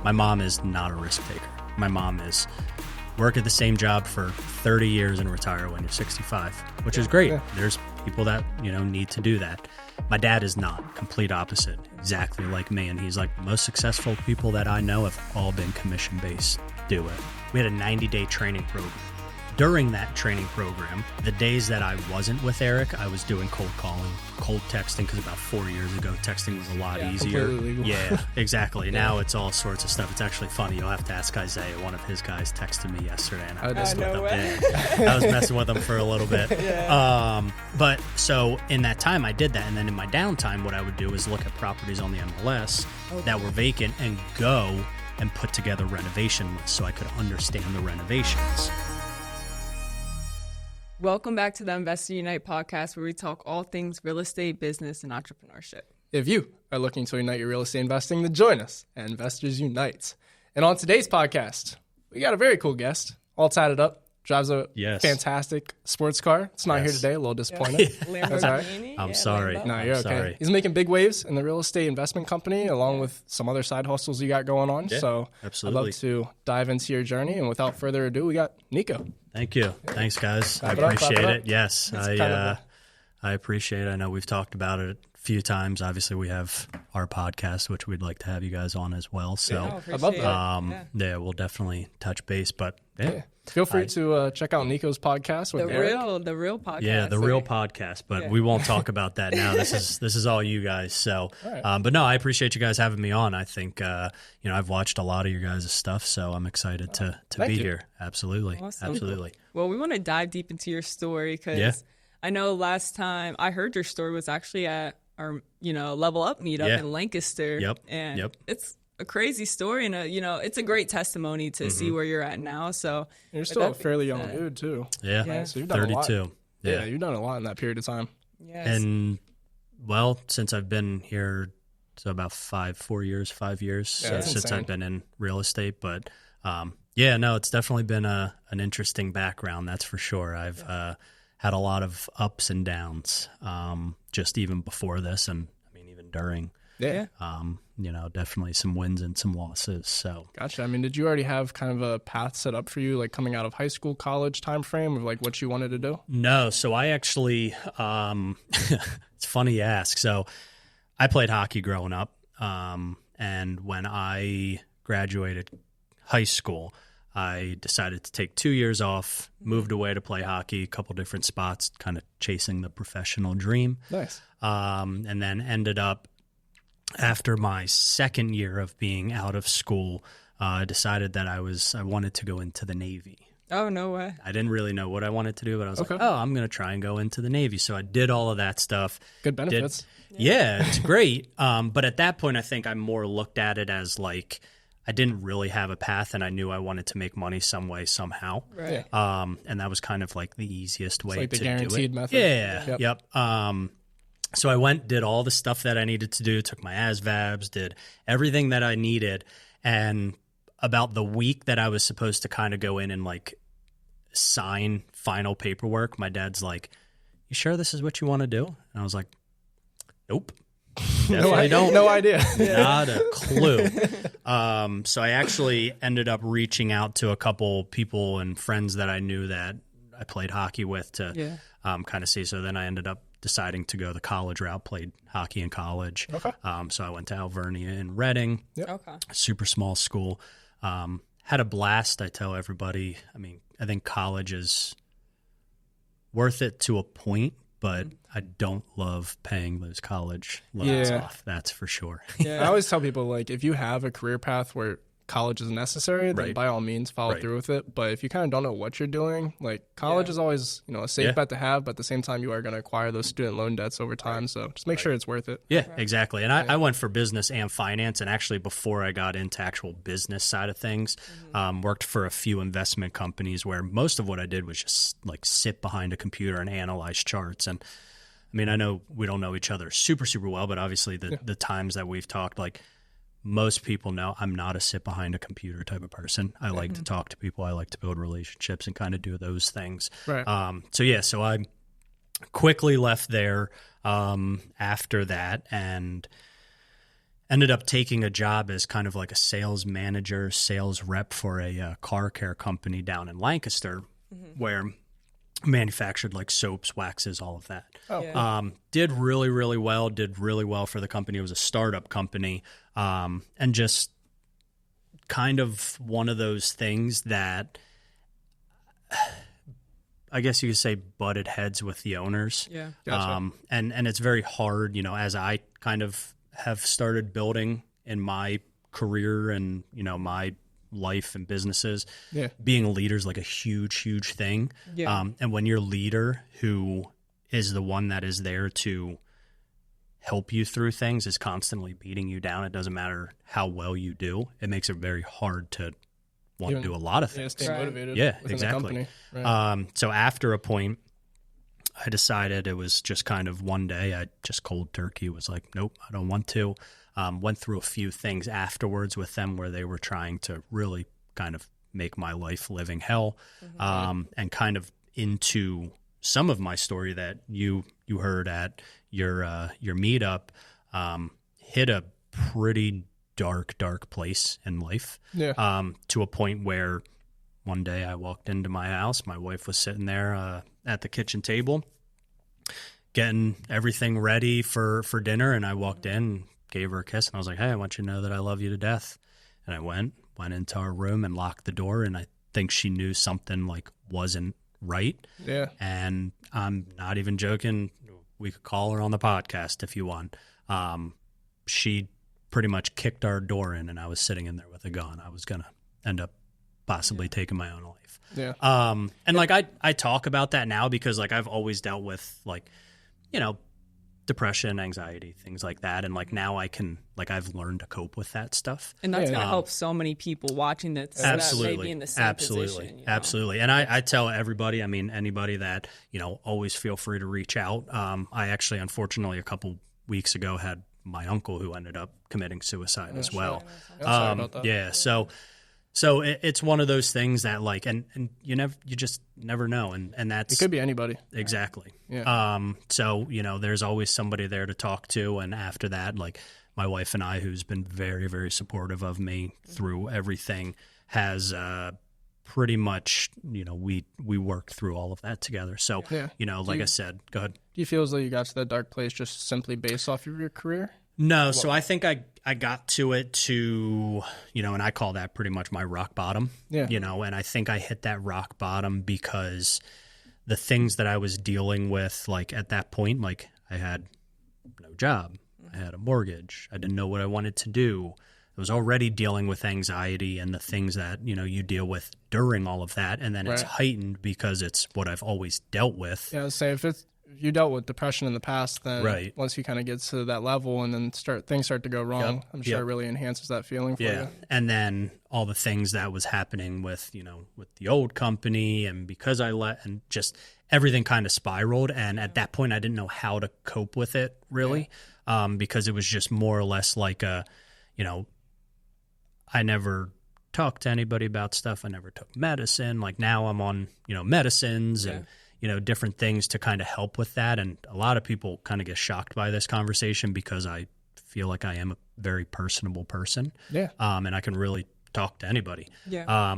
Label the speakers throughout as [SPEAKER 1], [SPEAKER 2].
[SPEAKER 1] My mom is not a risk taker. My mom is work at the same job for 30 years and retire when you're 65, which is great. Yeah. There's people that, need to do that. My dad is not, complete opposite, exactly like me. And he's like, the most successful people that I know have all been commission-based, do it. We had a 90-day training program. During that training program, the days that I wasn't with Eric, I was doing cold calling, cold texting, because about 4 years ago, texting was a lot easier.
[SPEAKER 2] Completely legal.
[SPEAKER 1] Yeah, exactly. Now it's all sorts of stuff. It's actually funny. You'll have to ask Isaiah. One of his guys texted me yesterday, and I messed with him. I was messing with him for a little bit. But so in that time, I did that. And then in my downtime, what I would do is look at properties on the MLS that were vacant and go and put together renovation lists so I could understand the renovations.
[SPEAKER 3] Welcome back to the Investor Unite podcast, where we talk all things real estate, business, and entrepreneurship.
[SPEAKER 2] If you are looking to ignite your real estate investing, then join us at Investors Unite. And on today's podcast, we got a very cool guest, all tatted up, drives a fantastic sports car. It's not here today, a little disappointed. That's all right.
[SPEAKER 1] I'm sorry.
[SPEAKER 2] No, you're okay.
[SPEAKER 1] Sorry.
[SPEAKER 2] He's making big waves in the real estate investment company, along with some other side hustles you got going on.
[SPEAKER 1] Yeah,
[SPEAKER 2] so
[SPEAKER 1] absolutely.
[SPEAKER 2] I'd love to dive into your journey. And without further ado, we got Nico.
[SPEAKER 1] Thank you. Thanks, guys. I appreciate it. Yes, I appreciate it. I know we've talked about it a few times. Obviously, we have our podcast, which we'd like to have you guys on as well. So,
[SPEAKER 2] I love that.
[SPEAKER 1] Yeah, we'll definitely touch base. But
[SPEAKER 2] feel free to check out Nico's podcast with Eric.
[SPEAKER 3] The real podcast.
[SPEAKER 1] Yeah, the real podcast. But we won't talk about that now. This is all you guys. So, but no, I appreciate you guys having me on. I think I've watched a lot of your guys' stuff, so I'm excited to be here. Absolutely, absolutely.
[SPEAKER 3] Well, we want to dive deep into your story because I know last time I heard your story was actually at our Level Up meetup in Lancaster. And it's a crazy story, and it's a great testimony to see where you're at now. So
[SPEAKER 2] you're still a fairly young dude too.
[SPEAKER 1] Yeah.
[SPEAKER 2] So you've done
[SPEAKER 1] 32.
[SPEAKER 2] A lot. Yeah, you've done a lot in that period of time.
[SPEAKER 3] Yes.
[SPEAKER 1] And well, since I've been here, so about 5 years since I've been in real estate. But it's definitely been an interesting background. That's for sure. I've had a lot of ups and downs, just even before this, and I mean even during.
[SPEAKER 2] Yeah.
[SPEAKER 1] Definitely some wins and some losses. So
[SPEAKER 2] gotcha. I mean, did you already have kind of a path set up for you, like coming out of high school, college time frame of like what you wanted to do?
[SPEAKER 1] No. So I actually, it's funny you ask. So I played hockey growing up. And when I graduated high school, I decided to take 2 years off, moved away to play hockey, a couple different spots, kind of chasing the professional dream.
[SPEAKER 2] Nice.
[SPEAKER 1] And then ended up, after my second year of being out of school, I decided that I wanted to go into the Navy.
[SPEAKER 3] Oh, no way.
[SPEAKER 1] I didn't really know what I wanted to do, but I was like, I'm going to try and go into the Navy. So I did all of that stuff.
[SPEAKER 2] Good benefits.
[SPEAKER 1] Yeah, it's great. But at that point, I think I more looked at it as like I didn't really have a path, and I knew I wanted to make money some way, somehow.
[SPEAKER 3] Right.
[SPEAKER 1] And that was kind of like the easiest way to do it.
[SPEAKER 2] Like the guaranteed method.
[SPEAKER 1] Yeah. Yep. So I went, did all the stuff that I needed to do, took my ASVABs, did everything that I needed. And about the week that I was supposed to kind of go in and like sign final paperwork, my dad's like, "You sure this is what you want to do?" And I was like, "Nope."
[SPEAKER 2] No idea.
[SPEAKER 1] Not a clue. So I actually ended up reaching out to a couple people and friends that I knew that I played hockey with to kind of see. So then I ended up deciding to go the college route, played hockey in college. Okay. So I went to Alvernia in Reading.
[SPEAKER 2] Yep.
[SPEAKER 3] Okay.
[SPEAKER 1] Super small school. Had a blast. I tell everybody, I mean, I think college is worth it to a point, but I don't love paying those college loans off. That's for sure.
[SPEAKER 2] I always tell people, like, if you have a career path where college is necessary, then by all means follow through with it. But if you kind of don't know what you're doing, like college is always, a safe bet to have, but at the same time you are going to acquire those student loan debts over time. So just make sure it's worth it.
[SPEAKER 1] Yeah, exactly. And I went for business and finance, and actually before I got into actual business side of things, worked for a few investment companies where most of what I did was just like sit behind a computer and analyze charts. And I mean, I know we don't know each other super, super well, but obviously the times that we've talked, like, most people know I'm not a sit behind a computer type of person. I like to talk to people. I like to build relationships and kind of do those things.
[SPEAKER 2] Right.
[SPEAKER 1] So I quickly left there after that and ended up taking a job as kind of like a sales manager, sales rep for a car care company down in Lancaster, where manufactured like soaps, waxes, all of that. Did really, really well, for the company. It was a startup company, and just kind of one of those things that I guess you could say butted heads with the owners.
[SPEAKER 2] Yeah. Gotcha.
[SPEAKER 1] And it's very hard, as I kind of have started building in my career and, my life and businesses, being a leader is like a huge, huge thing. Yeah. And when your leader, who is the one that is there to help you through things, is constantly beating you down, it doesn't matter how well you do. It makes it very hard to want to do a lot of things.
[SPEAKER 2] Stay motivated.
[SPEAKER 1] Yeah, exactly.
[SPEAKER 2] Right.
[SPEAKER 1] So after a point, I decided it was just kind of one day, I just cold turkey was like, nope, I don't want to. Went through a few things afterwards with them where they were trying to really kind of make my life living hell, and kind of into some of my story that you heard at your meetup, hit a pretty dark place in life. Yeah. To a point where one day I walked into my house, my wife was sitting there at the kitchen table getting everything ready for dinner, and I walked in, gave her a kiss, and I was like, hey, I want you to know that I love you to death. And I went into our room and locked the door, and I think she knew something like wasn't right.
[SPEAKER 2] Yeah.
[SPEAKER 1] And I'm not even joking. We could call her on the podcast if you want. She pretty much kicked our door in, and I was sitting in there with a gun. I was going to end up possibly taking my own life.
[SPEAKER 2] Yeah.
[SPEAKER 1] And like I talk about that now because like I've always dealt with like, depression, anxiety, things like that. And like now I can, like I've learned to cope with that stuff.
[SPEAKER 3] And that's going to help so many people watching that.
[SPEAKER 1] Absolutely.
[SPEAKER 3] That may be in the same position,
[SPEAKER 1] Absolutely. And I tell everybody, I mean, anybody that, always feel free to reach out. I actually, unfortunately, a couple weeks ago had my uncle who ended up committing suicide as well.
[SPEAKER 2] Sorry about that.
[SPEAKER 1] Yeah. So it's one of those things that like, and you just never know. And that's,
[SPEAKER 2] it could be anybody.
[SPEAKER 1] Exactly.
[SPEAKER 2] Yeah.
[SPEAKER 1] So, there's always somebody there to talk to. And after that, like my wife and I, who's been very, very supportive of me through everything, has, pretty much, we worked through all of that together. So, like I said, go ahead.
[SPEAKER 2] Do you feel as though you got to that dark place just simply based off of your career?
[SPEAKER 1] No, so I think I got to it to, and I call that pretty much my rock bottom, and I think I hit that rock bottom because the things that I was dealing with, like at that point, like I had no job, I had a mortgage, I didn't know what I wanted to do. I was already dealing with anxiety and the things that, you deal with during all of that. And then it's heightened because it's what I've always dealt with.
[SPEAKER 2] Yeah, say if you dealt with depression in the past, then once you kind of get to that level and then things start to go wrong, I'm sure it really enhances that feeling for you.
[SPEAKER 1] And then all the things that was happening with, with the old company and because and just everything kind of spiraled. And at that point, I didn't know how to cope with it really, because it was just more or less like I never talked to anybody about stuff. I never took medicine. Like now I'm on, medicines and, different things to kind of help with that. And a lot of people kind of get shocked by this conversation because I feel like I am a very personable person.
[SPEAKER 2] Yeah.
[SPEAKER 1] And I can really talk to anybody.
[SPEAKER 3] Yeah.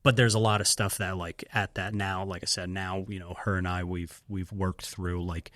[SPEAKER 1] But there's a lot of stuff that like at that now, like I said, now, her and I, we've worked through like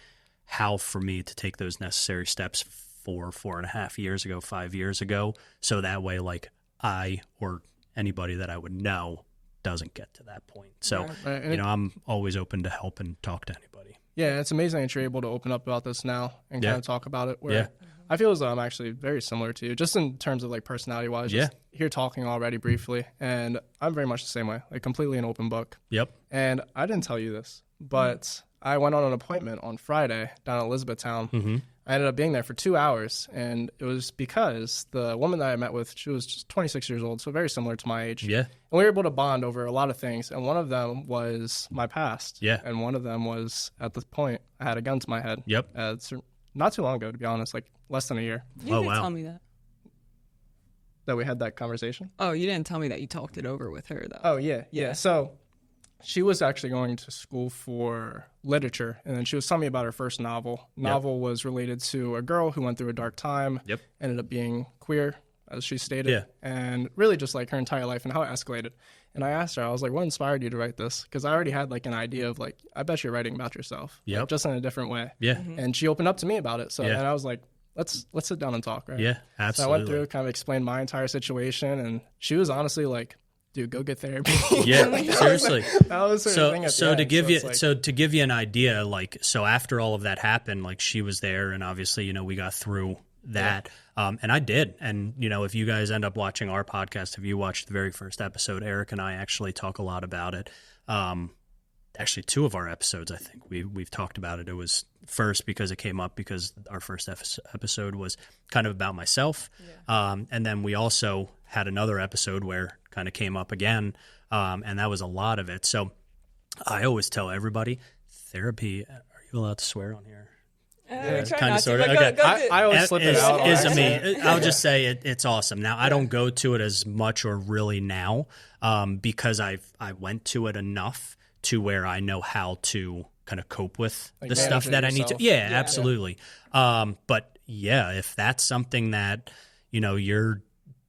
[SPEAKER 1] how for me to take those necessary steps 4.5 years ago, 5 years ago. So that way, like I, or anybody that I would know doesn't get to that point. So, I'm always open to help and talk to anybody.
[SPEAKER 2] Yeah, it's amazing that you're able to open up about this now and kind of talk about it. Where I feel as though I'm actually very similar to you, just in terms of like personality-wise. Just here talking already briefly, and I'm very much the same way, like completely an open book.
[SPEAKER 1] Yep.
[SPEAKER 2] And I didn't tell you this, but I went on an appointment on Friday down in Elizabethtown. Mm-hmm. I ended up being there for 2 hours, and it was because the woman that I met with, she was just 26 years old, so very similar to my age.
[SPEAKER 1] Yeah.
[SPEAKER 2] And we were able to bond over a lot of things, and one of them was my past.
[SPEAKER 1] Yeah.
[SPEAKER 2] And one of them was, at the point, I had a gun to my head.
[SPEAKER 1] Yep.
[SPEAKER 2] It's not too long ago, to be honest, like less than a year.
[SPEAKER 3] You didn't tell me that.
[SPEAKER 2] That we had that conversation?
[SPEAKER 3] Oh, you didn't tell me that you talked it over with her, though.
[SPEAKER 2] Oh, yeah. So she was actually going to school for literature, and then she was telling me about her first novel. Novel was related to a girl who went through a dark time, ended up being queer, as she stated, and really just like her entire life and how it escalated. And I asked her, I was like, what inspired you to write this? Because I already had like an idea of like, I bet you're writing about yourself, like, just in a different way. And she opened up to me about it. So and I was like, let's sit down and talk, right?
[SPEAKER 1] Yeah, absolutely.
[SPEAKER 2] So I went through, kind of explained my entire situation, and she was honestly like, dude, go get therapy.
[SPEAKER 1] Yeah, like, seriously.
[SPEAKER 2] That was her thing at the end.
[SPEAKER 1] To give you an idea, like, so after all of that happened, like, she was there, and obviously, you know, we got through that. And I did. And, you know, if you guys end up watching our podcast, if you watched the very first episode, Eric and I actually talk a lot about it. Actually, 2 of our episodes, I think we've talked about it. It was first because it came up because our first episode was kind of about myself. And then we also had another episode where kind of came up again. And that was a lot of it. So I always tell everybody, therapy, are you allowed to swear on here?
[SPEAKER 3] Kind of, sort of.
[SPEAKER 2] Okay. I always slip it out.
[SPEAKER 1] I'll just say it's awesome. Now, I don't go to it as much or really now because I went to it enough to where I know how to kind of cope with like the stuff that I need to. Yeah, absolutely. But yeah, if that's something that, you know, you're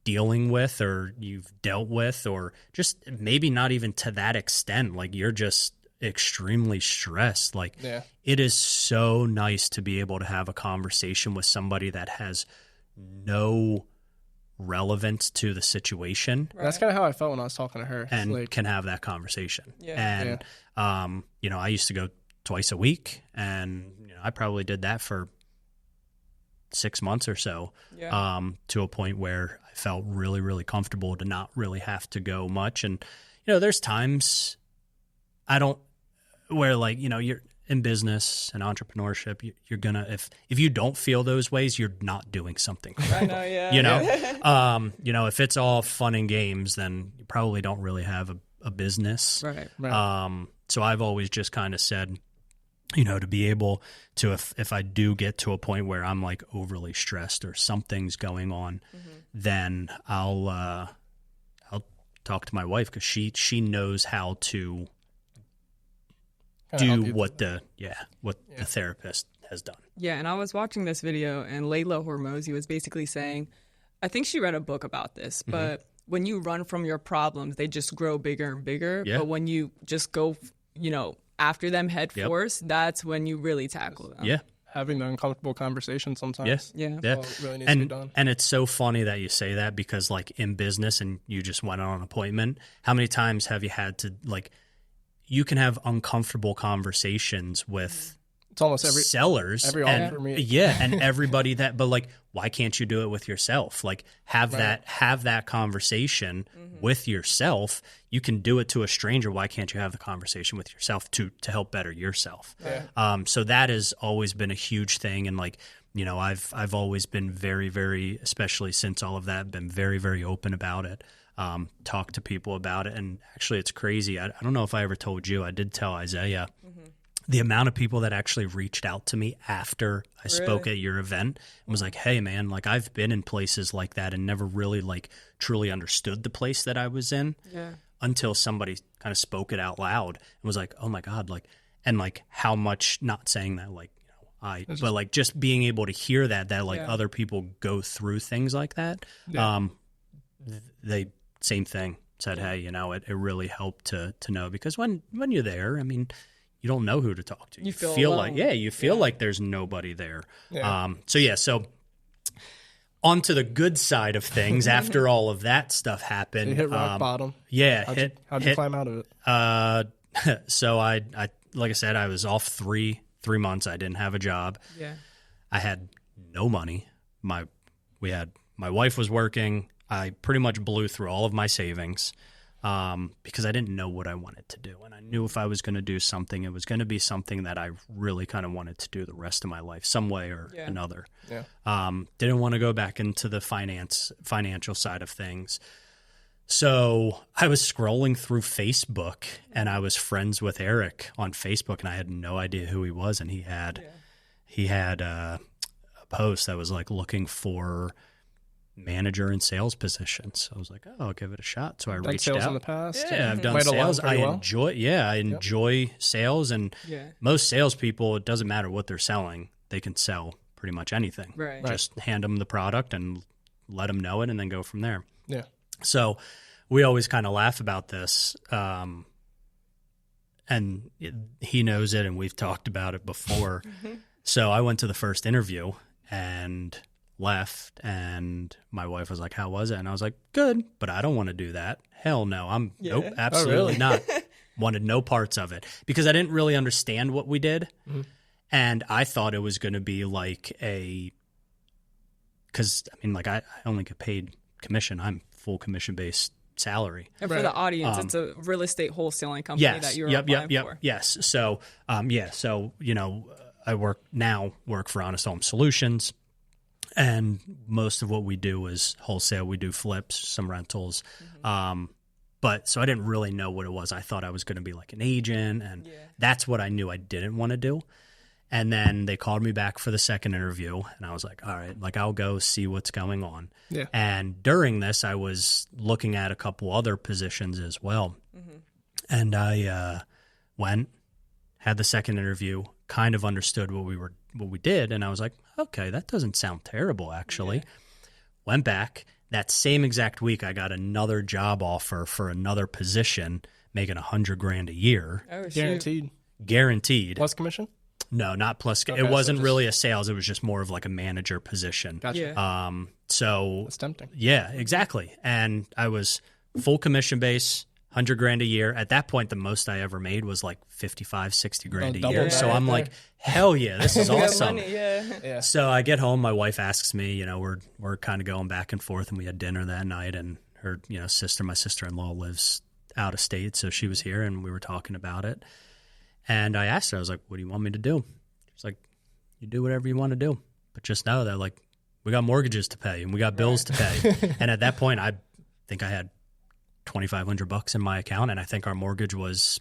[SPEAKER 1] dealing with or you've dealt with, or just maybe not even to that extent, like you're just extremely stressed, like it is so nice to be able to have a conversation with somebody that has no relevance to the situation.
[SPEAKER 2] That's kind of how I felt when I was talking to her,
[SPEAKER 1] and like, can have that conversation. And you know, I used to go twice a week, and you know, I probably did that for 6 months or so, to a point where I felt really, really comfortable to not really have to go much. And you know, there's times where, like, you know, you're in business and entrepreneurship, you're gonna, if you don't feel those ways, you're not doing something right. You know, you know, if it's all fun and games, then you probably don't really have a business. Right. So I've always just kind of said, you know, to be able to, if I do get to a point where I'm like overly stressed or something's going on, then I'll talk to my wife, because she knows how to do what the therapist has done. Yeah,
[SPEAKER 3] and I was watching this video, and Layla Hormozi was basically saying, I think she read a book about this, but when you run from your problems, they just grow bigger and bigger. But when you just go, you know, after them head first, that's when you really tackle them. Yeah.
[SPEAKER 2] Having the uncomfortable conversation sometimes.
[SPEAKER 3] Yeah.
[SPEAKER 2] Really needs to be done.
[SPEAKER 1] And it's so funny that you say that, because like in business, and you just went on an appointment, how many times have you had to, like, you can have uncomfortable conversations with
[SPEAKER 2] it's almost every
[SPEAKER 1] sellers,
[SPEAKER 2] for me.
[SPEAKER 1] And everybody that, but like, why can't you do it with yourself? Like, have that conversation with yourself. You can do it to a stranger. Why can't you have the conversation with yourself to help better yourself? So that has always been a huge thing. And like, you know, I've always been very, very, especially since all of that, been very, very open about it. Talk to people about it. And actually, it's crazy. I don't know if I ever told you. I did tell Isaiah the amount of people that actually reached out to me after I spoke at your event and was like, hey, man, like, I've been in places like that and never really like truly understood the place that I was in until somebody kind of spoke it out loud and was like, oh my God, like, and like how much, not saying that like, you know, but like just being able to hear that like other people go through things like that. They same thing, said, hey, you know, it really helped to know, because when you're there, I mean, you don't know who to talk to. You feel like, you feel like there's nobody there. So on to the good side of things. After all of that stuff happened,
[SPEAKER 2] you hit rock bottom.
[SPEAKER 1] Yeah.
[SPEAKER 2] How'd you climb out of it?
[SPEAKER 1] So I like I said, I was off three months. I didn't have a job.
[SPEAKER 3] Yeah.
[SPEAKER 1] I had no money. My wife was working. I pretty much blew through all of my savings. Because I didn't know what I wanted to do. And I knew if I was going to do something, it was going to be something that I really kind of wanted to do the rest of my life, some way or another. Didn't want to go back into the financial side of things. So I was scrolling through Facebook, and I was friends with Eric on Facebook, and I had no idea who he was. And he had a post that was like looking for manager and sales positions. So I was like, oh, I'll give it a shot. So I reached
[SPEAKER 2] sales
[SPEAKER 1] out.
[SPEAKER 2] in the past.
[SPEAKER 1] Yeah, I've done sales. I enjoy sales, and most salespeople, it doesn't matter what they're selling, they can sell pretty much anything.
[SPEAKER 3] Right.
[SPEAKER 1] Just hand them the product and let them know it, and then go from there.
[SPEAKER 2] Yeah.
[SPEAKER 1] So we always kind of laugh about this, and he knows it, and we've talked about it before. So I went to the first interview and left, and my wife was like, how was it? And I was like, good, but I don't want to do that. Hell no. Nope, absolutely not. Wanted no parts of it because I didn't really understand what we did. And I thought it was going to be like because I mean, like I only get paid commission. I'm full commission based salary.
[SPEAKER 3] And for the audience, it's a real estate wholesaling company that you're applying for.
[SPEAKER 1] Yes. So, so, I work for Honest Home Solutions, and most of what we do is wholesale. We do flips, some rentals. But so I didn't really know what it was. I thought I was going to be like an agent, and that's what I knew I didn't want to do. And then they called me back for the second interview, and I was like, all right, like I'll go see what's going on. Yeah. And during this, I was looking at a couple other positions as well. And I went, had the second interview, kind of understood what we did, and I was like, okay, that doesn't sound terrible, actually. Went back. That same exact week, I got another job offer for another position, making $100,000 a year.
[SPEAKER 3] Oh,
[SPEAKER 1] Guaranteed.
[SPEAKER 2] Plus commission?
[SPEAKER 1] No, not plus. Okay, it wasn't really a sales. It was just more of like a manager position.
[SPEAKER 2] Gotcha.
[SPEAKER 1] So
[SPEAKER 2] that's tempting.
[SPEAKER 1] Yeah, exactly. And I was full commission base, $100,000 a year. At that point, the most I ever made was like $55,000-$60,000 a year. So I'm like, hell yeah, this is awesome.
[SPEAKER 3] Money,
[SPEAKER 1] So I get home, my wife asks me, we're kind of going back and forth, and we had dinner that night, and her, my sister-in-law lives out of state, so she was here, and we were talking about it. And I asked her, I was like, what do you want me to do? She's like, you do whatever you want to do. But just know that, like, we got mortgages to pay and we got bills to pay. And at that point, I think I had $2,500 in my account, and I think our mortgage was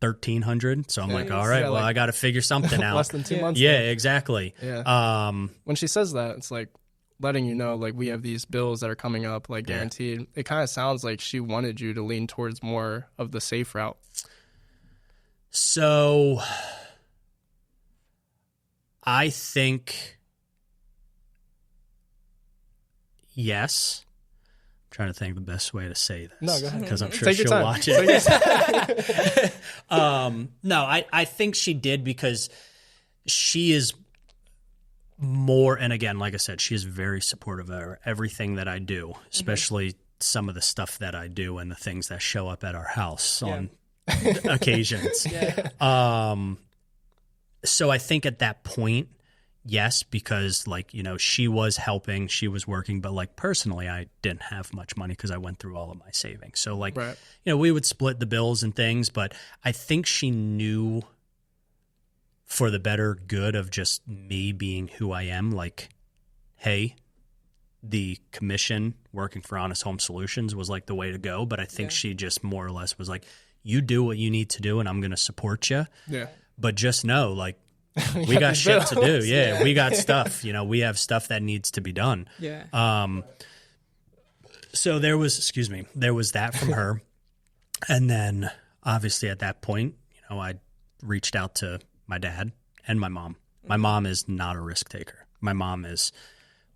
[SPEAKER 1] $1,300. So I'm like, all right, well, I got to figure something out.
[SPEAKER 2] Less than 2 months.
[SPEAKER 1] Yeah, exactly.
[SPEAKER 2] Yeah. When she says that, it's like letting you know, like, we have these bills that are coming up, like, guaranteed. It kind of sounds like she wanted you to lean towards more of the safe route.
[SPEAKER 1] So I think yes. I'm trying to think the best way to say this.
[SPEAKER 2] No, go ahead.
[SPEAKER 1] Because I'm sure she'll watch it. No, I think she did because she is more, and again, like I said, she is very supportive of everything that I do, especially some of the stuff that I do and the things that show up at our house on occasions. So I think at that point, yes, because like, she was helping, she was working, but like personally, I didn't have much money because I went through all of my savings. So like, we would split the bills and things, but I think she knew for the better good of just me being who I am, like, hey, the commission working for Honest Home Solutions was like the way to go. But I think she just more or less was like, you do what you need to do, and I'm going to support you. Yeah. But just know, like, we got shit to do. Yeah, we got stuff. We have stuff that needs to be done.
[SPEAKER 3] Yeah.
[SPEAKER 1] So there was that from her. And then obviously at that point, I reached out to my dad and my mom. My mom is not a risk taker. My mom is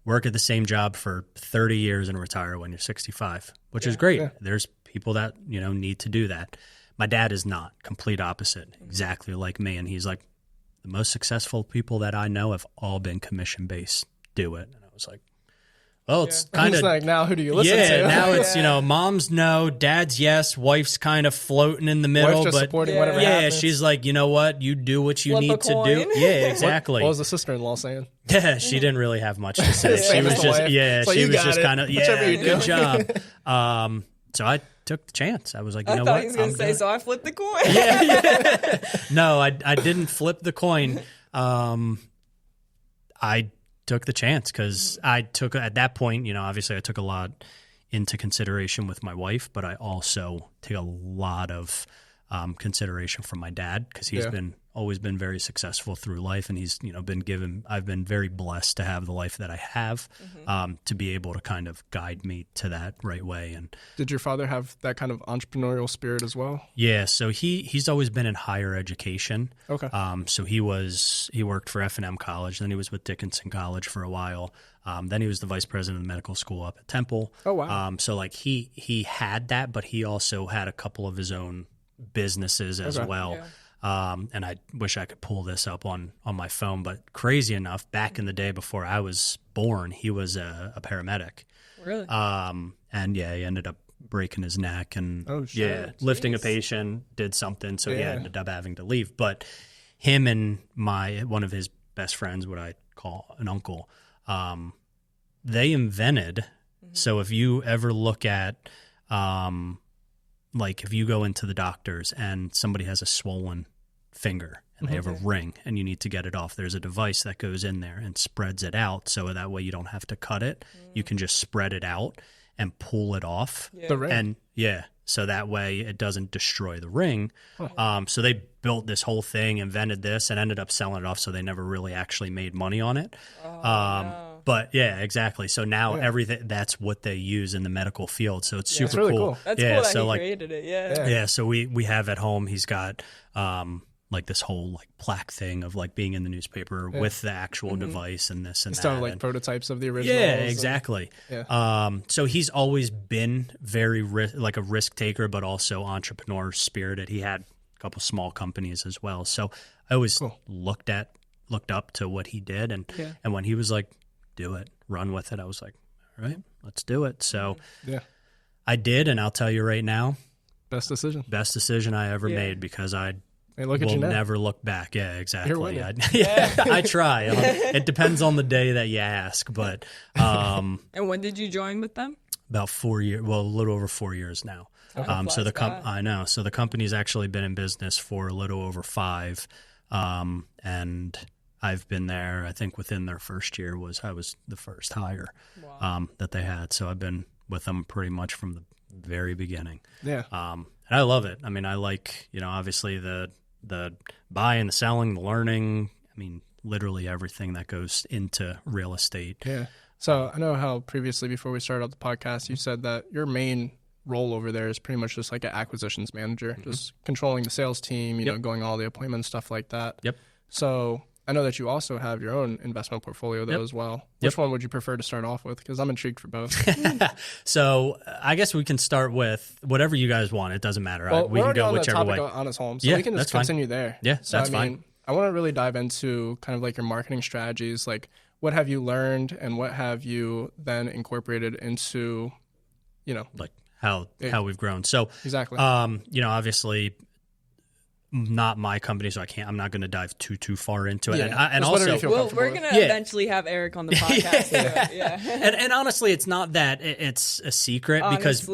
[SPEAKER 1] work at the same job for 30 years and retire when you're 65, which is great. Yeah. There's people that, need to do that. My dad is not, complete opposite, exactly like me. And he's like, the most successful people that I know have all been commission-based, do it. And I was like, well, it's kind of
[SPEAKER 2] like, now who do you listen to?
[SPEAKER 1] Yeah, now it's, mom's no, dad's yes, wife's kind of floating in the middle.
[SPEAKER 2] Wife's just
[SPEAKER 1] but
[SPEAKER 2] supporting whatever happens.
[SPEAKER 1] She's like, you know what? You do what you need to do. Yeah, exactly.
[SPEAKER 2] What was the sister-in-law saying?
[SPEAKER 1] Yeah, she didn't really have much to say. She was just, she was just kind of, good job. So I took the chance. I was like, you know what?
[SPEAKER 3] I thought he was going to say, so I flipped the coin.
[SPEAKER 1] No, I didn't flip the coin. I took the chance because I took, at that point, obviously I took a lot into consideration with my wife, but I also take a lot of consideration from my dad, because he's always been very successful through life, and he's I've been very blessed to have the life that I have, to be able to kind of guide me to that right way. And
[SPEAKER 2] did your father have that kind of entrepreneurial spirit as well?
[SPEAKER 1] Yeah, so he's always been in higher education.
[SPEAKER 2] Okay.
[SPEAKER 1] So he worked for F&M College, then he was with Dickinson College for a while. Then he was the vice president of the medical school up at Temple.
[SPEAKER 2] Oh wow.
[SPEAKER 1] So like he had that, but he also had a couple of his own businesses as well. Yeah. And I wish I could pull this up on my phone, but crazy enough, back in the day before I was born, he was a paramedic.
[SPEAKER 3] Really?
[SPEAKER 1] And he ended up breaking his neck and lifting a patient, did something, so he ended up having to leave. But him and one of his best friends, what I call an uncle, they invented. So if you ever look at, like if you go into the doctors and somebody has a swollen finger and they have a ring and you need to get it off, there's a device that goes in there and spreads it out, so that way you don't have to cut it. You can just spread it out and pull it off.
[SPEAKER 2] The ring.
[SPEAKER 1] And so that way it doesn't destroy the ring. So they built this whole thing, invented this, and ended up selling it off, so they never really actually made money on it.
[SPEAKER 3] No.
[SPEAKER 1] But exactly. So now everything, that's what they use in the medical field. So it's super
[SPEAKER 2] really
[SPEAKER 1] cool.
[SPEAKER 3] That's cool that he created it.
[SPEAKER 1] Yeah. So we have at home, he's got like this whole like plaque thing of like being in the newspaper with the actual device and this and that.
[SPEAKER 2] Still like prototypes of the original.
[SPEAKER 1] Yeah, exactly. So he's always been very like a risk taker, but also entrepreneur spirited. He had a couple small companies as well. So I always looked up to what he did, and when he was like, do it, run with it, I was like, all right, let's do it. So I did, and I'll tell you right now, best decision I ever made, because I will never look back. Yeah, exactly. I try. It depends on the day that you ask, but
[SPEAKER 3] and when did you join with them?
[SPEAKER 1] About 4 years. Well, a little over 4 years now. So I know. So the company's actually been in business for a little over 5, and I've been there, I think within their first year I was the first hire that they had. So I've been with them pretty much from the very beginning.
[SPEAKER 2] Yeah.
[SPEAKER 1] And I love it. I mean, I like, obviously the buying, the selling, the learning, I mean, literally everything that goes into real estate.
[SPEAKER 2] Yeah. So I know how previously, before we started out the podcast, you said that your main role over there is pretty much just like an acquisitions manager, just controlling the sales team, you know, going all the appointments, stuff like that.
[SPEAKER 1] Yep.
[SPEAKER 2] So I know that you also have your own investment portfolio though as well. Which one would you prefer to start off with? Because I'm intrigued for both.
[SPEAKER 1] So I guess we can start with whatever you guys want. It doesn't matter.
[SPEAKER 2] Well,
[SPEAKER 1] we can go whichever way.
[SPEAKER 2] On his home, so we can just continue there.
[SPEAKER 1] Yeah,
[SPEAKER 2] so,
[SPEAKER 1] that's fine.
[SPEAKER 2] I want to really dive into kind of like your marketing strategies. Like, what have you learned, and what have you then incorporated into,
[SPEAKER 1] like how we've grown. So
[SPEAKER 2] exactly.
[SPEAKER 1] Obviously, not my company, so I'm not going to dive too far into it.
[SPEAKER 2] Yeah.
[SPEAKER 1] And also,
[SPEAKER 3] we're going to eventually have Eric on the podcast.
[SPEAKER 1] And honestly, it's not that it's a secret, because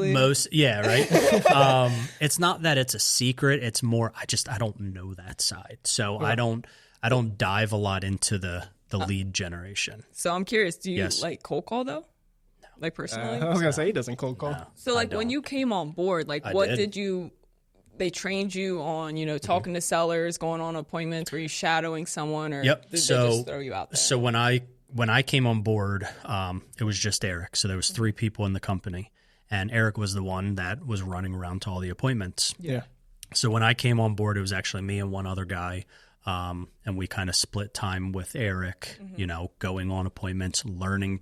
[SPEAKER 1] it's not that it's a secret. It's more, I don't know that side. So I don't dive a lot into the lead generation.
[SPEAKER 3] So I'm curious, do you like cold call though? No. Like personally?
[SPEAKER 2] I was going to say he doesn't cold call. No,
[SPEAKER 3] so like when you came on board, like they trained you on, talking to sellers, going on appointments? Were you shadowing someone, or did they just throw you out there?
[SPEAKER 1] So when I came on board, it was just Eric. So there was 3 people in the company, and Eric was the one that was running around to all the appointments.
[SPEAKER 2] Yeah.
[SPEAKER 1] So when I came on board, it was actually me and one other guy, and we kind of split time with Eric, going on appointments, learning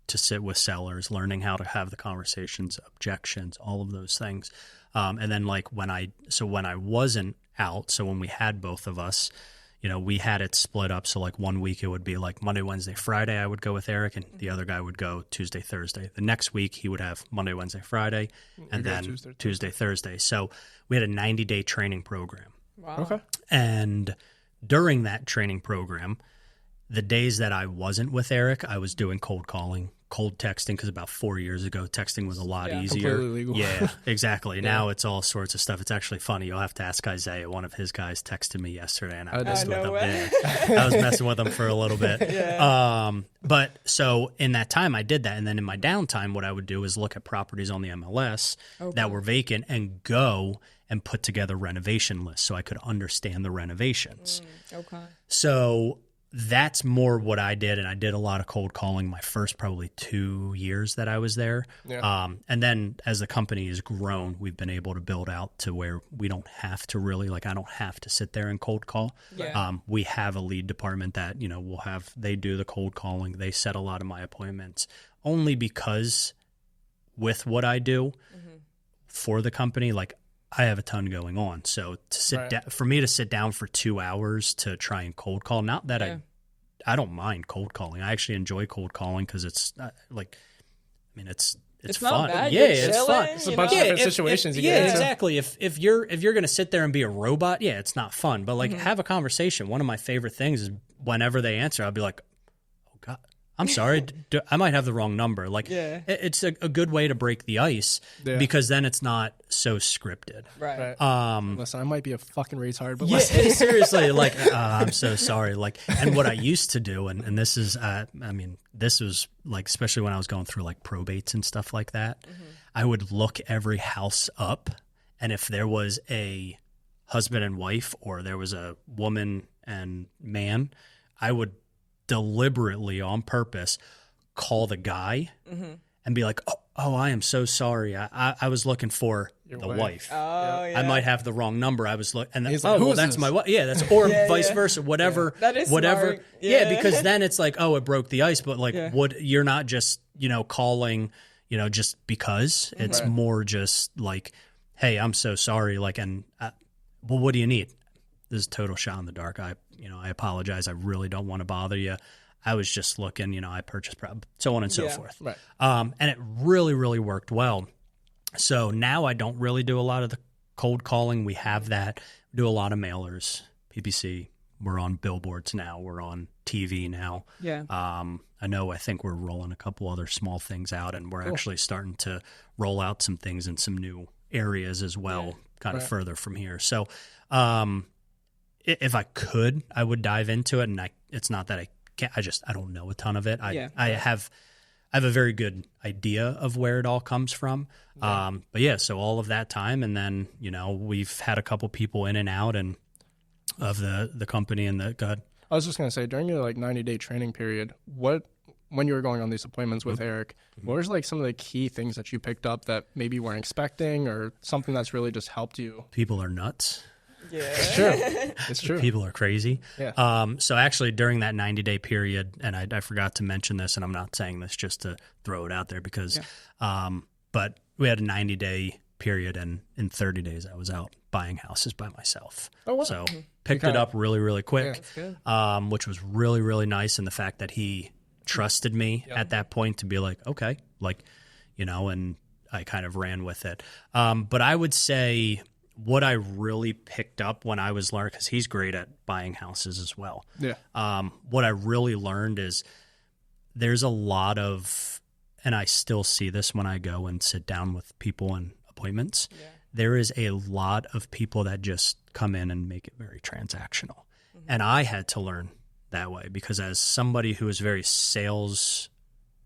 [SPEAKER 1] to sit with sellers, learning how to have the conversations, objections, all of those things. And then like when I wasn't out, so when we had both of us, we had it split up. So like one week it would be like Monday, Wednesday, Friday, I would go with Eric, and the other guy would go Tuesday, Thursday. The next week he would have Monday, Wednesday, Friday, and then Tuesday, Thursday. So we had a 90-day training program.
[SPEAKER 3] Wow.
[SPEAKER 2] Okay.
[SPEAKER 1] And during that training program, the days that I wasn't with Eric, I was doing cold calling, cold texting because about 4 years ago, texting was a lot easier.
[SPEAKER 2] Completely legal.
[SPEAKER 1] Yeah, exactly. Now it's all sorts of stuff. It's actually funny. You'll have to ask Isaiah. One of his guys texted me yesterday, and I messed with him. Yeah. I was messing with him for a little bit. But so in that time, I did that. And then in my downtime, what I would do is look at properties on the MLS that were vacant and go and put together renovation lists so I could understand the renovations. So that's more what I did, and I did a lot of cold calling my first probably 2 years that I was there. And then as the company has grown, we've been able to build out to where we don't have to really, like I don't have to sit there and cold call. We have a lead department that, you know, they do the cold calling. They set a lot of my appointments only because with what I do for the company, like I have a ton going on. So to sit down, for me to sit down for 2 hours to try and cold call, not that I don't mind cold calling. I actually enjoy cold calling because it's like, I mean, it's fun.
[SPEAKER 3] Bad.
[SPEAKER 1] Yeah, it's fun.
[SPEAKER 2] It's a bunch of different situations.
[SPEAKER 1] Exactly. If you're going to sit there and be a robot, it's not fun. But like have a conversation. One of my favorite things is whenever they answer, I'll be like, oh God, I'm sorry. I might have the wrong number. Like it's a good way to break the ice because then it's not so scripted.
[SPEAKER 2] Listen, I might be a fucking retard, but
[SPEAKER 1] seriously, like I'm so sorry. Like, and what I used to do, and this is, I mean, this was like, especially when I was going through like probates and stuff like that, I would look every house up, and if there was a husband and wife or there was a woman and man, I would deliberately on purpose call the guy and be like, oh, I am so sorry. I was looking for the wife. I might have the wrong number. I was looking, and then, that's my wife. Yeah, that's or vice versa. Whatever.
[SPEAKER 3] That is
[SPEAKER 1] whatever.
[SPEAKER 3] Smart.
[SPEAKER 1] Because then it's like, oh, it broke the ice. But like, you're not just calling, just because. It's more just like, hey, I'm so sorry. Like, and well, what do you need? This is a total shot in the dark. I apologize. I really don't want to bother you. I was just looking, I purchased, so on and so forth. And it really, really worked well. So now I don't really do a lot of the cold calling. We have that. We do a lot of mailers, PPC. We're on billboards now. We're on TV now. I think we're rolling a couple other small things out, and we're actually starting to roll out some things in some new areas as well, kind of further from here. So, if I could, I would dive into it, and it's not that I can't. I don't know a ton of it. I have a very good idea of where it all comes from. So all of that time, and then we've had a couple people in and out and of the company and the God.
[SPEAKER 2] I was just gonna say, during your 90-day training period, when you were going on these appointments with Eric, what was some of the key things that you picked up that maybe you weren't expecting, or something that's really just helped you?
[SPEAKER 1] People are nuts.
[SPEAKER 3] Yeah,
[SPEAKER 2] it's true. It's true.
[SPEAKER 1] People are crazy.
[SPEAKER 2] Yeah.
[SPEAKER 1] So actually, during that 90-day period, and I forgot to mention this, and I'm not saying this just to throw it out there because, but we had a 90-day period, and in 30 days, I was out buying houses by myself.
[SPEAKER 2] Oh, wow.
[SPEAKER 1] So picked it up really, really quick, which was really, really nice. And the fact that he trusted me at that point to be like, okay, and I kind of ran with it. But I would say what I really picked up when I was learning, because he's great at buying houses as well.
[SPEAKER 2] Yeah.
[SPEAKER 1] What I really learned is there's a lot of, and I still see this when I go and sit down with people in appointments. Yeah. There is a lot of people that just come in and make it very transactional. And I had to learn that way because as somebody who is very sales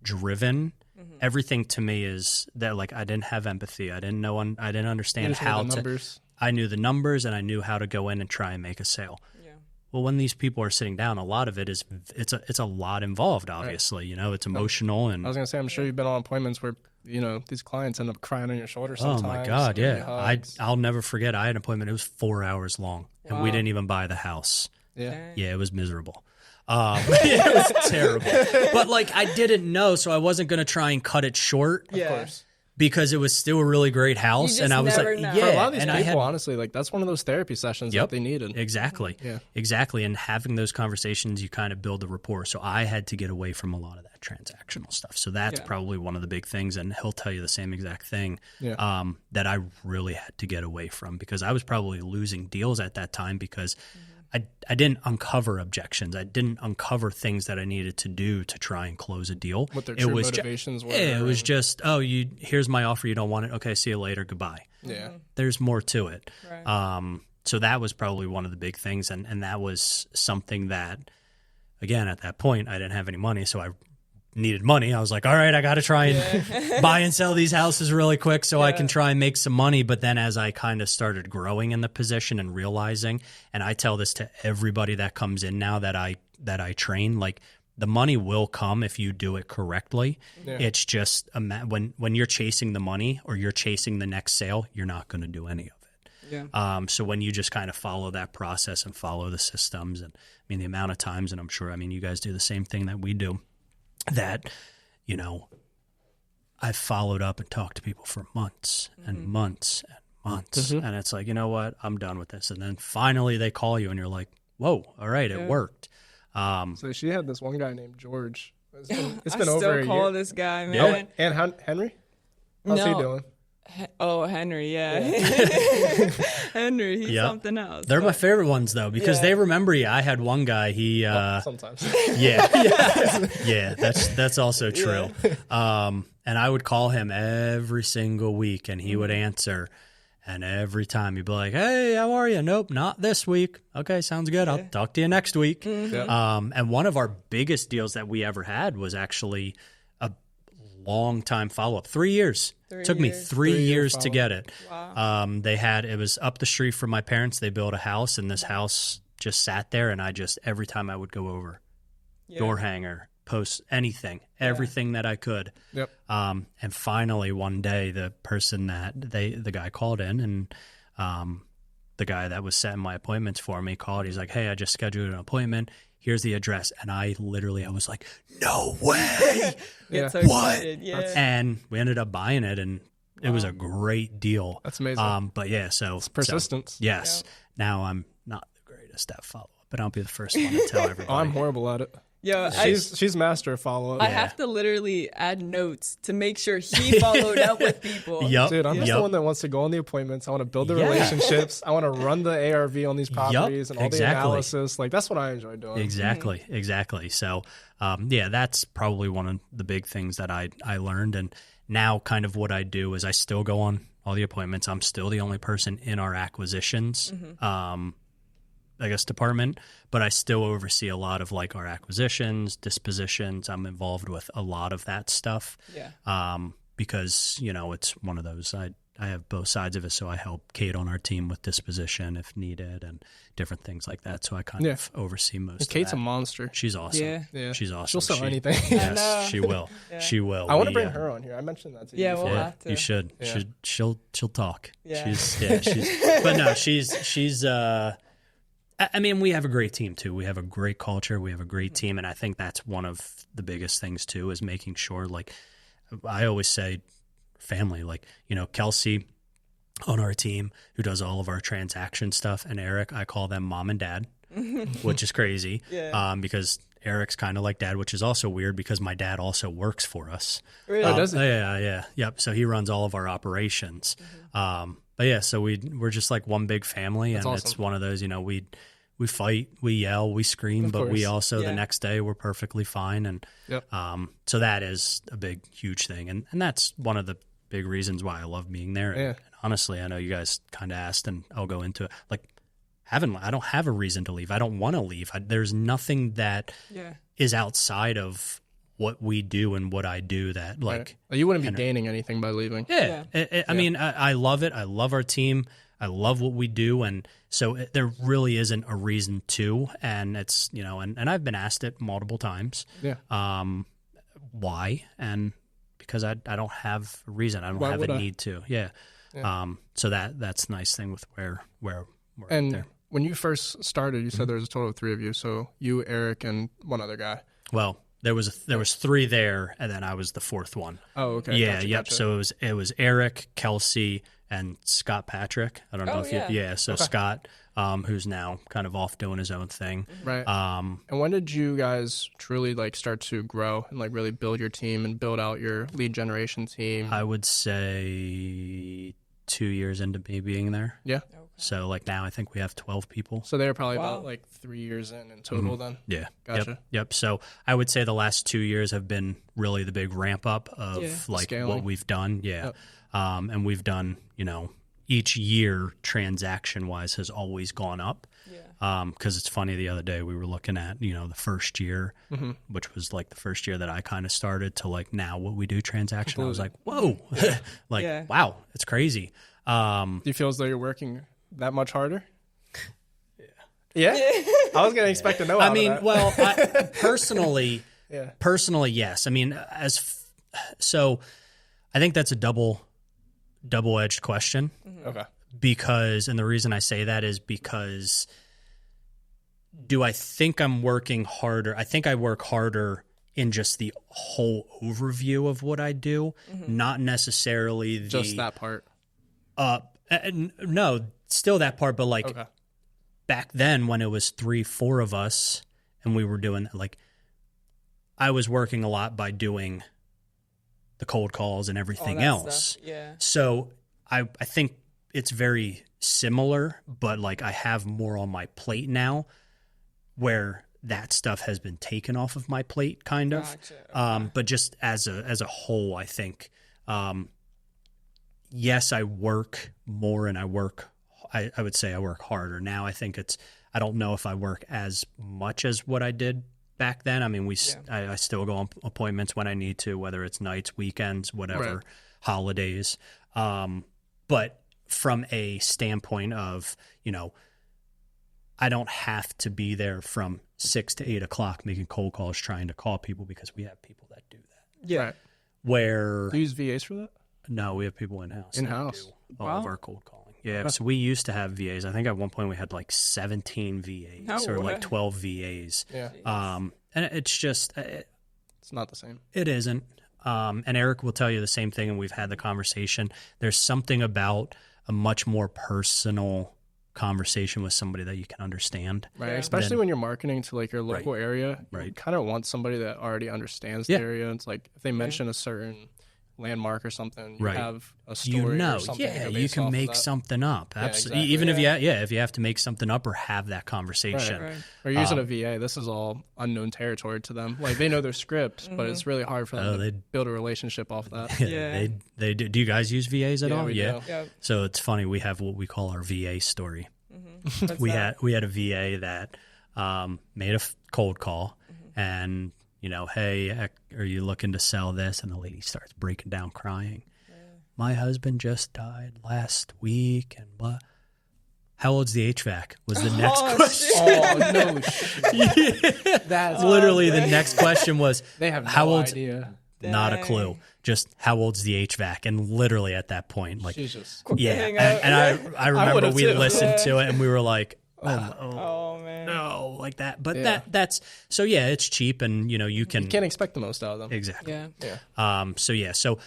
[SPEAKER 1] driven, everything to me is that I didn't have empathy. I didn't understand how to. I knew the numbers and I knew how to go in and try and make a sale. Yeah. Well, when these people are sitting down, a lot of it is it's a lot involved. Obviously, it's emotional. And
[SPEAKER 2] I was gonna say, I'm sure you've been on appointments where these clients end up crying on your shoulder sometimes.
[SPEAKER 1] Oh my God, yeah. I'll never forget. I had an appointment. It was 4 hours long, and we didn't even buy the house.
[SPEAKER 2] Yeah,
[SPEAKER 1] it was miserable. It was terrible. But I didn't know, so I wasn't going to try and cut it short.
[SPEAKER 2] Of course.
[SPEAKER 1] Because it was still a really great house. And I was like,
[SPEAKER 2] know. For a lot of these people, honestly, that's one of those therapy sessions that they needed.
[SPEAKER 1] Exactly. Yeah. Exactly. And having those conversations, you kind of build the rapport. So I had to get away from a lot of that transactional stuff. So that's probably one of the big things. And he'll tell you the same exact thing that I really had to get away from because I was probably losing deals at that time because I didn't uncover objections. I didn't uncover things that I needed to do to try and close a deal.
[SPEAKER 2] What their true motivations were.
[SPEAKER 1] It was just, here's my offer. You don't want it. Okay, see you later. Goodbye.
[SPEAKER 2] Yeah.
[SPEAKER 1] There's more to it.
[SPEAKER 3] Right.
[SPEAKER 1] So that was probably one of the big things. And that was something that, again, at that point, I didn't have any money. So I needed money. I was like, all right, I got to try and buy and sell these houses really quick so I can try and make some money. But then as I kind of started growing in the position and realizing, and I tell this to everybody that comes in now that I train, like the money will come if you do it correctly. Yeah. It's just when you're chasing the money or you're chasing the next sale, you're not going to do any of it.
[SPEAKER 3] Yeah.
[SPEAKER 1] So when you just kind of follow that process and follow the systems, and I mean, the amount of times, and I'm sure, I mean, you guys do the same thing that we do, that, you know, I've followed up and talked to people for months and months and months. And it's like, you know what, I'm done with this. And then finally they call you and you're like, whoa, all right, it worked.
[SPEAKER 2] So she had this one guy named George. It's been over a year.
[SPEAKER 3] I still call this guy, man.
[SPEAKER 2] Yeah. And Henry? How's he doing?
[SPEAKER 3] Henry, Henry, he's something else.
[SPEAKER 1] They're my favorite ones, though, because they remember you. I had one guy,
[SPEAKER 2] sometimes.
[SPEAKER 1] Yeah, that's also true. And I would call him every single week, and he would answer. And every time he'd be like, hey, how are you? Nope, not this week. Okay, sounds good. I'll talk to you next week. And one of our biggest deals that we ever had was actually a long time follow-up. 3 years. It took me 3 years to get it.
[SPEAKER 3] Wow.
[SPEAKER 1] It was up the street from my parents. They built a house, and this house just sat there, and every time I would go over, door hanger, post, anything, everything that I could.
[SPEAKER 2] Yep.
[SPEAKER 1] And finally one day the person the guy called in, and the guy that was setting my appointments for me called. He's like, hey, I just scheduled an appointment. Here's the address. And I was like, no way.
[SPEAKER 3] So
[SPEAKER 1] what?
[SPEAKER 3] And
[SPEAKER 1] we ended up buying it, and it was a great deal.
[SPEAKER 2] That's amazing.
[SPEAKER 1] But yeah, so
[SPEAKER 2] it's persistence.
[SPEAKER 1] So, yes. Yeah. Now I'm not the greatest at follow-up, but I'll be the first one to tell everybody.
[SPEAKER 2] I'm horrible at it.
[SPEAKER 3] Yo,
[SPEAKER 2] she's master of follow-up.
[SPEAKER 3] I have to literally add notes to make sure he followed up with people.
[SPEAKER 2] Dude, I'm just the one that wants to go on the appointments. I want to build the relationships. I want to run the ARV on these properties and all the analysis. Like, that's what I enjoy doing.
[SPEAKER 1] Exactly. So, that's probably one of the big things that I learned. And now kind of what I do is I still go on all the appointments. I'm still the only person in our acquisitions department, but I still oversee a lot of like our acquisitions, dispositions. I'm involved with a lot of that stuff. Because, you know, it's one of those, I have both sides of it. So I help Kate on our team with disposition if needed and different things like that. So I kind of oversee most of
[SPEAKER 2] Kate's
[SPEAKER 1] that.
[SPEAKER 2] a monster.
[SPEAKER 1] She's awesome.
[SPEAKER 2] Yeah.
[SPEAKER 1] She's awesome.
[SPEAKER 2] She'll sell anything.
[SPEAKER 1] Yes, she will. She will.
[SPEAKER 2] I want to bring her on here. I mentioned that to you.
[SPEAKER 3] We'll have to.
[SPEAKER 1] You should.
[SPEAKER 2] Yeah.
[SPEAKER 1] She'll talk.
[SPEAKER 3] Yeah.
[SPEAKER 1] She's I mean, we have a great team, too. We have a great culture. We have a great team. And I think that's one of the biggest things, too, is making sure, like, I always say family, like, you know, Kelsey on our team who does all of our transaction stuff, and Eric, I call them mom and dad, which is crazy because Eric's kind of like dad, which is also weird because my dad also works for us.
[SPEAKER 3] Really?
[SPEAKER 2] Does he?
[SPEAKER 1] Yeah. Yep. So he runs all of our operations. But yeah, so we're just like one big family.
[SPEAKER 2] That's
[SPEAKER 1] and
[SPEAKER 2] awesome.
[SPEAKER 1] It's one of those, you know, we fight, we yell, we scream, but we also the next day we're perfectly fine. And so that is a big, huge thing. And that's one of the big reasons why I love being there.
[SPEAKER 2] Yeah.
[SPEAKER 1] And honestly, I know you guys kind of asked, and I'll go into it. Like, I don't have a reason to leave. I don't want to leave. There's nothing that is outside of what we do and what I do that, like...
[SPEAKER 2] Right. You wouldn't be gaining anything by leaving.
[SPEAKER 1] Yeah. I mean, I love it. I love our team. I love what we do. And so there really isn't a reason to. And it's, you know, and I've been asked it multiple times.
[SPEAKER 2] Yeah.
[SPEAKER 1] Why? And because I don't have a reason. I don't have a need to. Yeah. So that's a nice thing with where we're
[SPEAKER 2] and
[SPEAKER 1] there.
[SPEAKER 2] When you first started, you said there was a total of 3 of you. So you, Eric, and one other guy.
[SPEAKER 1] Well, there was 3 there, and then I was the 4th one.
[SPEAKER 2] Oh, okay.
[SPEAKER 1] Yeah,
[SPEAKER 2] Gotcha.
[SPEAKER 1] So it was Eric, Kelsey, and Scott Patrick. I don't know if you. So Scott, who's now kind of off doing his own thing.
[SPEAKER 2] Right. And when did you guys truly like start to grow and like really build your team and build out your lead generation team?
[SPEAKER 1] I would say 2 years into me being there.
[SPEAKER 2] Yeah.
[SPEAKER 1] So like now I think we have 12 people.
[SPEAKER 2] So they're probably about like 3 years in total then?
[SPEAKER 1] Yeah.
[SPEAKER 2] Gotcha.
[SPEAKER 1] Yep. So I would say the last 2 years have been really the big ramp up of like scaling. What we've done. Yeah. Yep. And we've done, each year transaction wise has always gone up. Yeah. Because it's funny, the other day we were looking at, the first year, which was like the first year that I kind of started to like now what we do transaction. I was like, whoa, wow, it's crazy.
[SPEAKER 2] Do you feel as though you're working that much harder? Yeah. I was going to expect to know.
[SPEAKER 1] Well, personally, yes. I mean, so I think that's a double-edged question.
[SPEAKER 2] Okay.
[SPEAKER 1] Because, and the reason I say that is because do I think I'm working harder? I think I work harder in just the whole overview of what I do, not necessarily
[SPEAKER 2] just that part.
[SPEAKER 1] No, still that part, but like back then when it was 3-4 of us and we were doing like, I was working a lot by doing the cold calls and everything else.
[SPEAKER 3] Stuff. Yeah.
[SPEAKER 1] So I think it's very similar, but like I have more on my plate now where that stuff has been taken off of my plate kind of.
[SPEAKER 3] Gotcha. Okay.
[SPEAKER 1] But just as a whole, I think, yes, I work more and I would say I work harder. Now I think I don't know if I work as much as what I did back then. I mean, I still go on appointments when I need to, whether it's nights, weekends, whatever, holidays. But from a standpoint of, I don't have to be there from 6 to 8 o'clock making cold calls trying to call people because we have people that do that.
[SPEAKER 2] Yeah. Right.
[SPEAKER 1] Where
[SPEAKER 2] do you use VAs for that?
[SPEAKER 1] No, we have people in-house.
[SPEAKER 2] In-house?
[SPEAKER 1] Do all of our cold calling. Yeah, so we used to have VAs. I think at one point we had like 17 VAs like 12 VAs.
[SPEAKER 2] Yeah.
[SPEAKER 1] And it's just...
[SPEAKER 2] it's not the same.
[SPEAKER 1] It isn't. And Eric will tell you the same thing, and we've had the conversation. There's something about a much more personal conversation with somebody that you can understand.
[SPEAKER 2] Right, especially when you're marketing to like your local area. Right. You kind of want somebody that already understands the area. It's like if they mention a certain landmark or something, you have a story or something.
[SPEAKER 1] You can make something up. Absolutely. Even if you have to make something up or have that conversation.
[SPEAKER 2] Right. Or using a VA, this is all unknown territory to them. Like they know their script, but it's really hard for them to build a relationship off that.
[SPEAKER 1] They do. Do you guys use VAs at all?
[SPEAKER 2] We do.
[SPEAKER 1] So it's funny. We have what we call our VA story. We had a VA that made a cold call and, hey, are you looking to sell this? And the lady starts breaking down crying. Yeah. My husband just died last week and blah. How old's the HVAC? Was the next question.
[SPEAKER 2] Oh, no shit.
[SPEAKER 1] That's literally the next question was,
[SPEAKER 2] they have no idea.
[SPEAKER 1] Not a clue. Just how old's the HVAC? And literally at that point, like,
[SPEAKER 2] Jesus.
[SPEAKER 1] And I remember we listened to it and we were like,
[SPEAKER 3] oh man,
[SPEAKER 1] no, like that. But that's so it's cheap and you can't
[SPEAKER 2] expect the most out of them.
[SPEAKER 1] Exactly.
[SPEAKER 2] Yeah.
[SPEAKER 1] So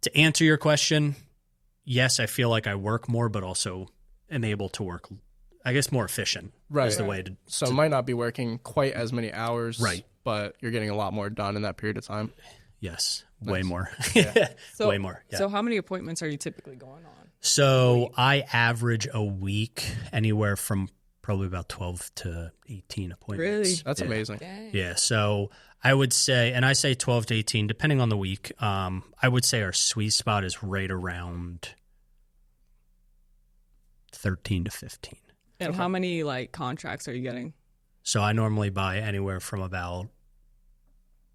[SPEAKER 1] to answer your question, yes, I feel like I work more, but also am able to work, I guess, more efficient.
[SPEAKER 2] Right.
[SPEAKER 1] Is the way to.
[SPEAKER 2] So it might not be working quite as many hours. Right. But you're getting a lot more done in that period of time.
[SPEAKER 1] Yes. Way more. Way more. Yeah.
[SPEAKER 3] So how many appointments are you typically going on?
[SPEAKER 1] So I average a week anywhere from probably about 12 to 18 appointments.
[SPEAKER 2] Really? That's amazing.
[SPEAKER 3] Dang.
[SPEAKER 1] Yeah. So I would say, and I say 12 to 18, depending on the week, I would say our sweet spot is right around 13 to 15.
[SPEAKER 3] And how many contracts are you getting?
[SPEAKER 1] So I normally buy anywhere from about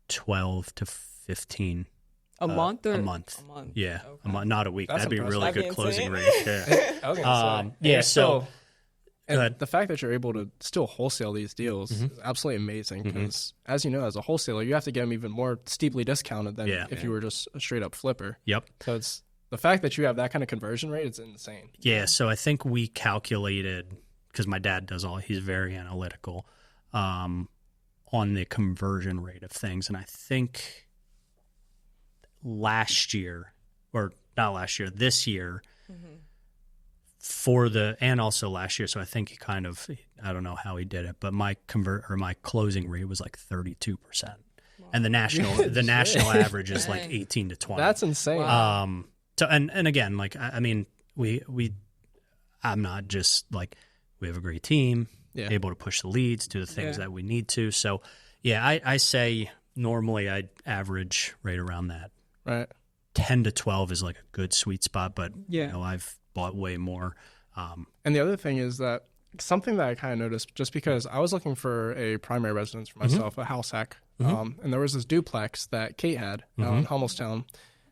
[SPEAKER 1] 12 to 15.
[SPEAKER 3] A month or?
[SPEAKER 1] A month.
[SPEAKER 3] A month.
[SPEAKER 1] Yeah.
[SPEAKER 3] Okay.
[SPEAKER 1] A month, not a week.
[SPEAKER 2] That's
[SPEAKER 1] That'd be a really good closing rate.
[SPEAKER 2] Yeah.
[SPEAKER 1] So
[SPEAKER 2] the fact that you're able to still wholesale these deals is absolutely amazing because, as you know, as a wholesaler, you have to get them even more steeply discounted than if you were just a straight up flipper.
[SPEAKER 1] Yep.
[SPEAKER 2] So it's the fact that you have that kind of conversion rate, it's insane.
[SPEAKER 1] Yeah. So I think we calculated, because my dad does he's very analytical on the conversion rate of things. And I think this year, and also last year. So I think I don't know how he did it, but my closing rate was like 32%. Wow. And the national average is like 18 to 20.
[SPEAKER 2] That's insane.
[SPEAKER 1] Wow. So, and again, I mean, I'm not just like, we have a great team, able to push the leads, do the things that we need to. So, I say normally I'd average right around that.
[SPEAKER 2] Right.
[SPEAKER 1] 10 to 12 is like a good sweet spot, but I've bought way more.
[SPEAKER 2] And the other thing is that something that I kind of noticed, just because I was looking for a primary residence for myself, a house hack, and there was this duplex that Kate had out in Hummelstown.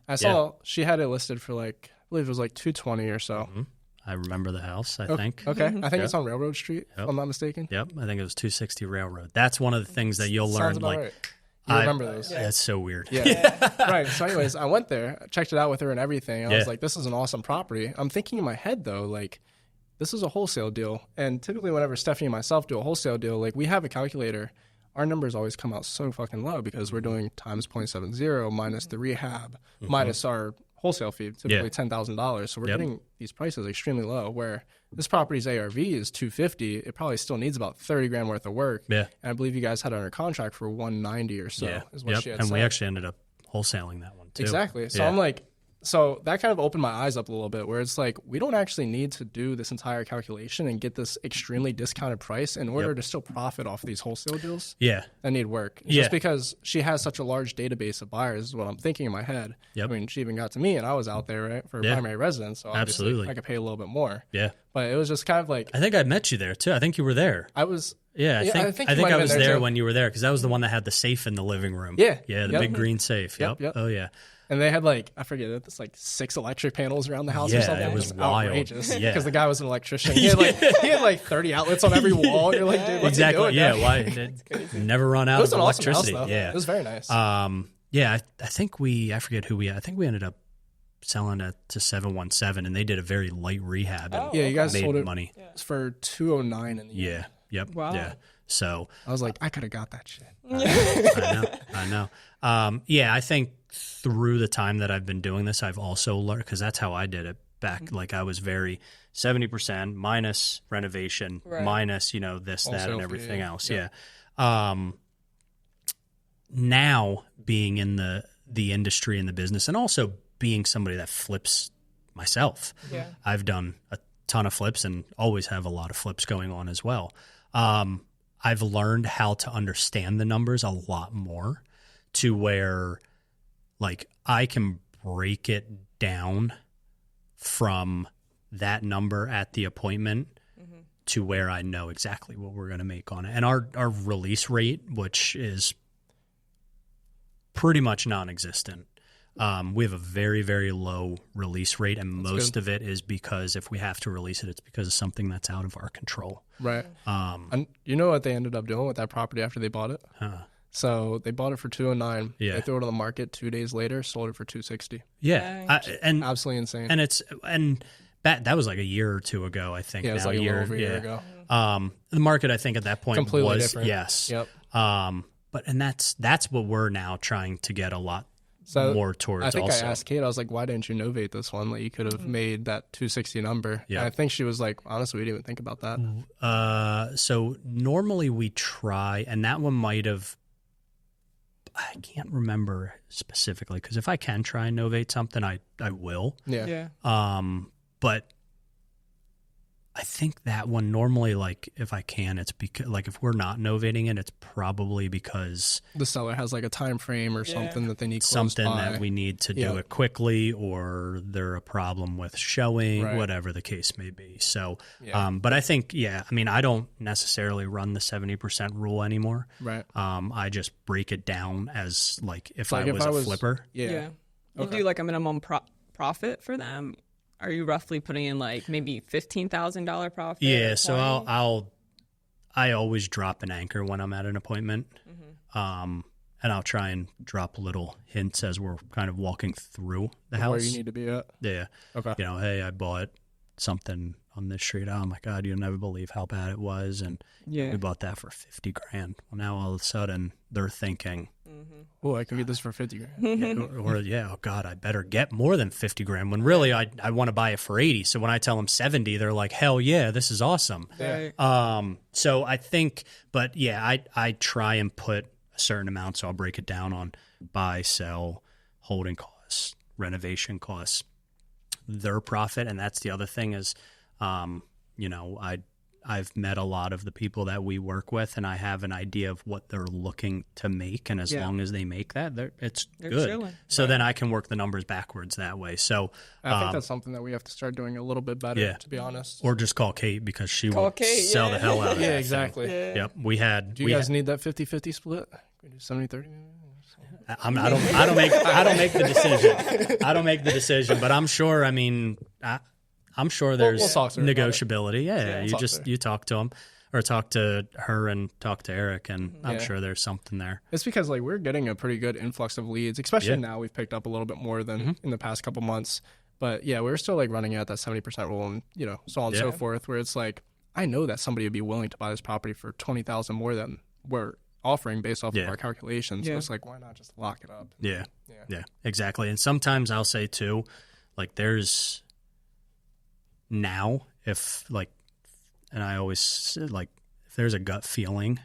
[SPEAKER 2] I saw she had it listed for like, I believe it was like $220 or so.
[SPEAKER 1] I remember the house, I think.
[SPEAKER 2] Okay. I think it's on Railroad Street, if I'm not mistaken.
[SPEAKER 1] Yep. I think it was 260 Railroad. That's one of the things that you'll learn.
[SPEAKER 2] Like, right. You remember those.
[SPEAKER 1] That's so weird.
[SPEAKER 2] Yeah. Right. So anyways, I went there, checked it out with her and everything. And I was like, this is an awesome property. I'm thinking in my head, though, like, this is a wholesale deal. And typically whenever Stefanie and myself do a wholesale deal, like, we have a calculator. Our numbers always come out so fucking low because we're doing times 0.70 minus the rehab, minus our wholesale fee, typically $10,000. So we're getting these prices extremely low, where this property's ARV is $250. It probably still needs about $30,000 worth of work. Yeah. And I believe you guys had it under contract for $190 or so is what she had said.
[SPEAKER 1] We actually ended up wholesaling that one too.
[SPEAKER 2] Exactly. So I'm like, so that kind of opened my eyes up a little bit, where it's like, we don't actually need to do this entire calculation and get this extremely discounted price in order to still profit off these wholesale deals. Yeah. That need work. Just because she has such a large database of buyers is what I'm thinking in my head. I mean, she even got to me and I was out there, right, for primary residence. So obviously I could pay a little bit more. Yeah. But it was just kind of like,
[SPEAKER 1] I think I met you there too. I think you were there.
[SPEAKER 2] I was.
[SPEAKER 1] Yeah, I think I was there when you were there, because that was the one that had the safe in the living room. Yeah. Yeah, the big green safe. Yep. Oh, yeah.
[SPEAKER 2] And they had like, I forget it, it's like 6 electric panels around the house or something.
[SPEAKER 1] It was wild.
[SPEAKER 2] Outrageous. Because the guy was an electrician. He had like 30 outlets on every wall. You're like, dude, what's he doing?
[SPEAKER 1] Why? Never run out of electricity.
[SPEAKER 2] Awesome house, it was very nice.
[SPEAKER 1] I think I forget who I think we ended up selling it to 717, and they did a very light rehab. And
[SPEAKER 2] you guys
[SPEAKER 1] made
[SPEAKER 2] sold it
[SPEAKER 1] money
[SPEAKER 2] for $209 in the
[SPEAKER 1] end. Yep. Wow. Yeah. So
[SPEAKER 2] I was like, I could have got that shit.
[SPEAKER 1] I know. I think through the time that I've been doing this, I've also learned, because that's how I did it back. Like, I was very 70% minus renovation, minus, this, that, and everything else. Yeah. Now being in the industry and the business, and also being somebody that flips myself, I've done a ton of flips and always have a lot of flips going on as well. I've learned how to understand the numbers a lot more, to where, like, I can break it down from that number at the appointment to where I know exactly what we're going to make on it. And our release rate, which is pretty much non-existent. We have a very, very low release rate, and most of it is because if we have to release it, it's because of something that's out of our control.
[SPEAKER 2] Right. And you know what they ended up doing with that property after they bought it? So they bought it for $209. Yeah. They threw it on the market 2 days later, sold it for $260.
[SPEAKER 1] Yeah. And
[SPEAKER 2] absolutely insane.
[SPEAKER 1] And that was like a year or two ago, I think.
[SPEAKER 2] Yeah, it was like a little over a year ago.
[SPEAKER 1] The market, I think, at that point
[SPEAKER 2] completely
[SPEAKER 1] was
[SPEAKER 2] different.
[SPEAKER 1] Yes.
[SPEAKER 2] Yep.
[SPEAKER 1] But that's what we're now trying to get a lot more towards.
[SPEAKER 2] I think
[SPEAKER 1] also.
[SPEAKER 2] I asked Kate, I was like, why didn't you novate this one? Like, you could have made that 260 number. Yeah. And I think she was like, honestly, we didn't even think about that.
[SPEAKER 1] So normally we try, and that one might have, I can't remember specifically, because if I can try and novate something, I will.
[SPEAKER 2] Yeah.
[SPEAKER 1] But I think that one normally, like, if I can, it's because, like, if we're not novating it, it's probably because
[SPEAKER 2] the seller has like a time frame or something that they need
[SPEAKER 1] something that we need to do it quickly, or they're a problem with showing, whatever the case may be. So, but I think, I mean, I don't necessarily run the 70% rule anymore.
[SPEAKER 2] Right.
[SPEAKER 1] I just break it down as, like, if I was a flipper.
[SPEAKER 3] Yeah. You do like a minimum profit for them. Are you roughly putting in like maybe $15,000 profit?
[SPEAKER 1] Yeah, so I always drop an anchor when I'm at an appointment, and I'll try and drop little hints as we're kind of walking through the house.
[SPEAKER 2] Where you need to be at.
[SPEAKER 1] Yeah. Okay. Hey, I bought something on this street. Oh my God, you'll never believe how bad it was, and we bought that for $50,000. Well, now all of a sudden they're thinking,
[SPEAKER 2] oh, I can get this for $50,000.
[SPEAKER 1] or oh God, I better get more than $50,000. When really I want to buy it for $80,000. So when I tell them $70,000, they're like, hell yeah, this is awesome.
[SPEAKER 2] Yeah.
[SPEAKER 1] So I think, but I try and put a certain amount. So I'll break it down on buy, sell, holding costs, renovation costs, their profit. And that's the other thing is, You know, I've met a lot of the people that we work with, and I have an idea of what they're looking to make. And as long as they make that, they're good. Chilling. So then I can work the numbers backwards that way. So
[SPEAKER 2] I think that's something that we have to start doing a little bit better, to be honest.
[SPEAKER 1] Or just call Kate, because she will sell the hell out of it.
[SPEAKER 2] Yeah, exactly.
[SPEAKER 1] Yep. Do
[SPEAKER 2] you guys need that 50-50 split? Can we do 70-30?
[SPEAKER 1] I don't make the decision. I don't make the decision, but I'm sure. I mean, I'm sure there's negotiability. You talk to them, or talk to her and talk to Eric, and I'm sure there's something there.
[SPEAKER 2] It's because like we're getting a pretty good influx of leads, especially now. We've picked up a little bit more than in the past couple months, but we're still like running at that 70% rule, and so on and so forth. Where it's like, I know that somebody would be willing to buy this property for $20,000 more than we're offering based off of our calculations. So it's like, why not just lock it up?
[SPEAKER 1] Yeah, exactly. And sometimes I'll say too, like there's now if like, and I always like, if there's a gut feeling,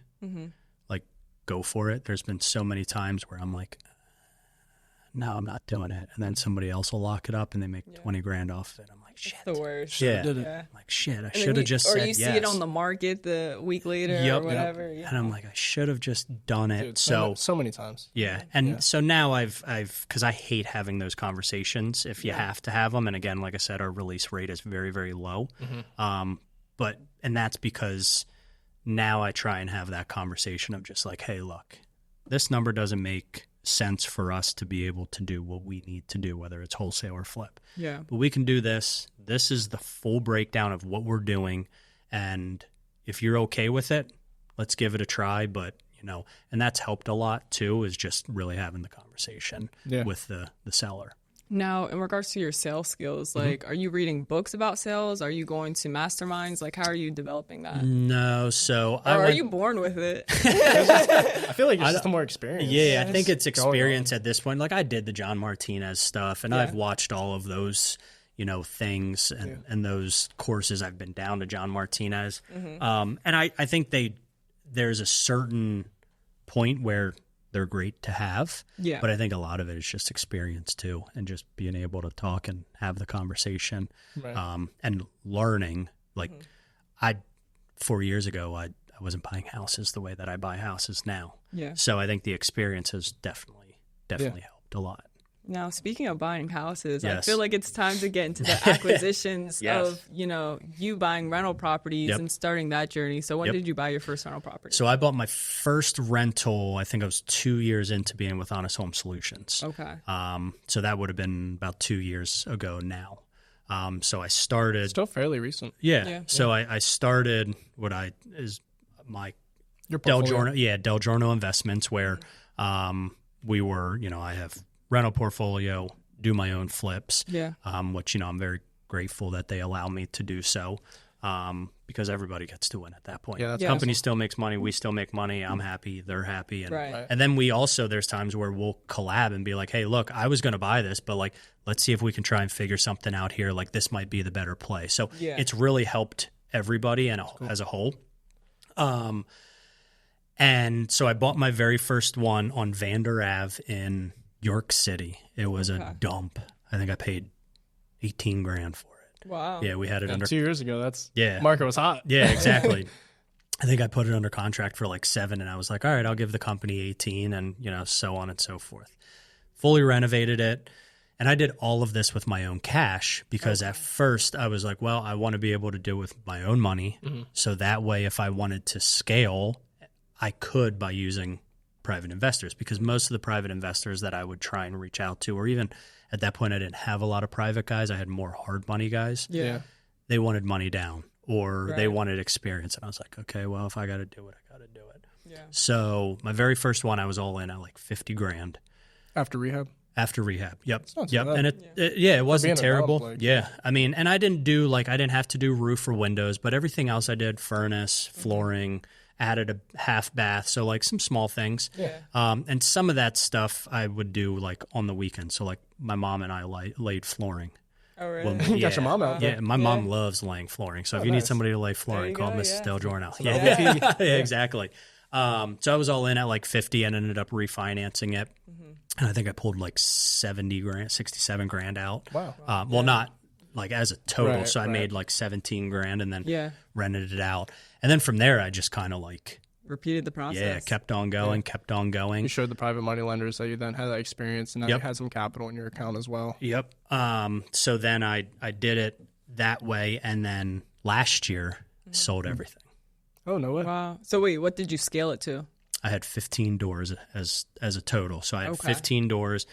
[SPEAKER 1] like go for it. There's been so many times where I'm like, no, I'm not doing it. And then somebody else will lock it up and they make $20,000 off it. I'm like, shit.
[SPEAKER 3] It's the worst.
[SPEAKER 1] I'm like, shit, I should have just said yes.
[SPEAKER 3] Or you see it on the market the week later or whatever.
[SPEAKER 1] Yep. And I'm like, I should have just done it.
[SPEAKER 2] Dude, so many times.
[SPEAKER 1] Yeah. And so now I've, because I hate having those conversations if you have to have them. And again, like I said, our release rate is very, very low. And that's because now I try and have that conversation of just like, hey, look, this number doesn't make sense for us to be able to do what we need to do, whether it's wholesale or flip.
[SPEAKER 3] Yeah.
[SPEAKER 1] But we can do this. This is the full breakdown of what we're doing. And if you're okay with it, let's give it a try. But, and that's helped a lot too, is just really having the conversation with the seller.
[SPEAKER 3] Now, in regards to your sales skills, like, are you reading books about sales? Are you going to masterminds? Like, how are you developing that?
[SPEAKER 1] No, so
[SPEAKER 3] are you born with it?
[SPEAKER 2] I feel like it's just more experience.
[SPEAKER 1] Yeah, I think it's experience at this point. Like, I did the John Martinez stuff, and I've watched all of those, things and those courses. I've been down to John Martinez. And I think there's a certain point where they're great to have, but I think a lot of it is just experience too, and just being able to talk and have the conversation, and learning. Like 4 years ago, I wasn't buying houses the way that I buy houses now. So I think the experience has definitely helped a lot.
[SPEAKER 3] Now, speaking of buying houses, I feel like it's time to get into the acquisitions of, you buying rental properties and starting that journey. So when did you buy your first rental property?
[SPEAKER 1] So I bought my first rental, I think I was 2 years into being with Honest Home Solutions.
[SPEAKER 3] Okay.
[SPEAKER 1] So that would have been about 2 years ago now. So I started.
[SPEAKER 2] Still fairly recent.
[SPEAKER 1] Yeah. So I started my Delgiorno Investments, where we were, I have rental portfolio, do my own flips, which, I'm very grateful that they allow me to do so, because everybody gets to win at that point. The company still makes money. We still make money. I'm happy. They're happy. And, and then we also, there's times where we'll collab and be like, hey, look, I was going to buy this, but like, let's see if we can try and figure something out here. Like, this might be the better play. So it's really helped everybody and as a whole. And so I bought my very first one on Vander Ave in York City. It was a dump. I think I paid $18,000 for it.
[SPEAKER 3] Wow.
[SPEAKER 1] Yeah, we had it under
[SPEAKER 2] 2 years ago. That's market was hot.
[SPEAKER 1] Yeah, exactly. I think I put it under contract for like 7, and I was like, all right, I'll give the company 18, and so on and so forth. Fully renovated it, and I did all of this with my own cash, because at first I was like, well, I want to be able to do it with my own money, so that way if I wanted to scale, I could by using private investors, because most of the private investors that I would try and reach out to, or even at that point I didn't have a lot of private guys, I had more hard money guys. They wanted money down, or they wanted experience, and I was like, okay, well, if I got to do it, I got to do it. So my very first one, I was all in at like $50,000
[SPEAKER 2] after rehab.
[SPEAKER 1] Yep. And it wasn't terrible. I mean, and I didn't have to do roof or windows, but everything else I did, furnace, flooring, added a half bath, so like some small things. And some of that stuff I would do like on the weekend. So like my mom and I laid flooring.
[SPEAKER 3] Oh, really?
[SPEAKER 2] Well, you got your mom out there.
[SPEAKER 1] Yeah, my mom loves laying flooring. So if you need somebody to lay flooring, call Mrs. Delgiorno. Yeah, exactly. So I was all in at like 50 and ended up refinancing it. And I think I pulled like $70,000, $67,000 out.
[SPEAKER 2] Wow.
[SPEAKER 1] Well, not like as a total. So I made like 17 grand and then rented it out. And then from there, I just kind of like
[SPEAKER 3] repeated the process.
[SPEAKER 1] Yeah, kept on going. You
[SPEAKER 2] showed the private money lenders that you then had that experience, and now you had some capital in your account as well.
[SPEAKER 1] Yep. So then I did it that way, and then last year sold everything.
[SPEAKER 2] Oh, no way.
[SPEAKER 3] Wow. So wait, what did you scale it to?
[SPEAKER 1] I had 15 doors as a total. So I had 15 doors,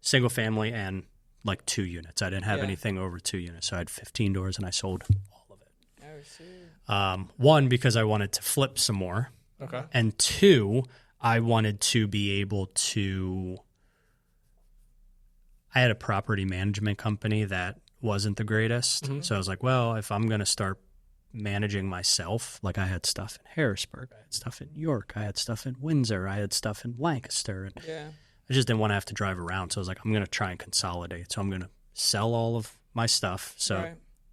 [SPEAKER 1] single family, and like 2 units. I didn't have anything over 2 units. So I had 15 doors, and I sold all of it.
[SPEAKER 3] Oh, shoot.
[SPEAKER 1] 1, because I wanted to flip some more.
[SPEAKER 2] Okay.
[SPEAKER 1] And 2, I wanted to be able to – I had a property management company that wasn't the greatest. Mm-hmm. So I was like, well, if I'm going to start managing myself, like I had stuff in Harrisburg, I had stuff in York, I had stuff in Windsor, I had stuff in Lancaster. And I just didn't want to have to drive around. So I was like, I'm going to try and consolidate. So I'm going to sell all of my stuff. So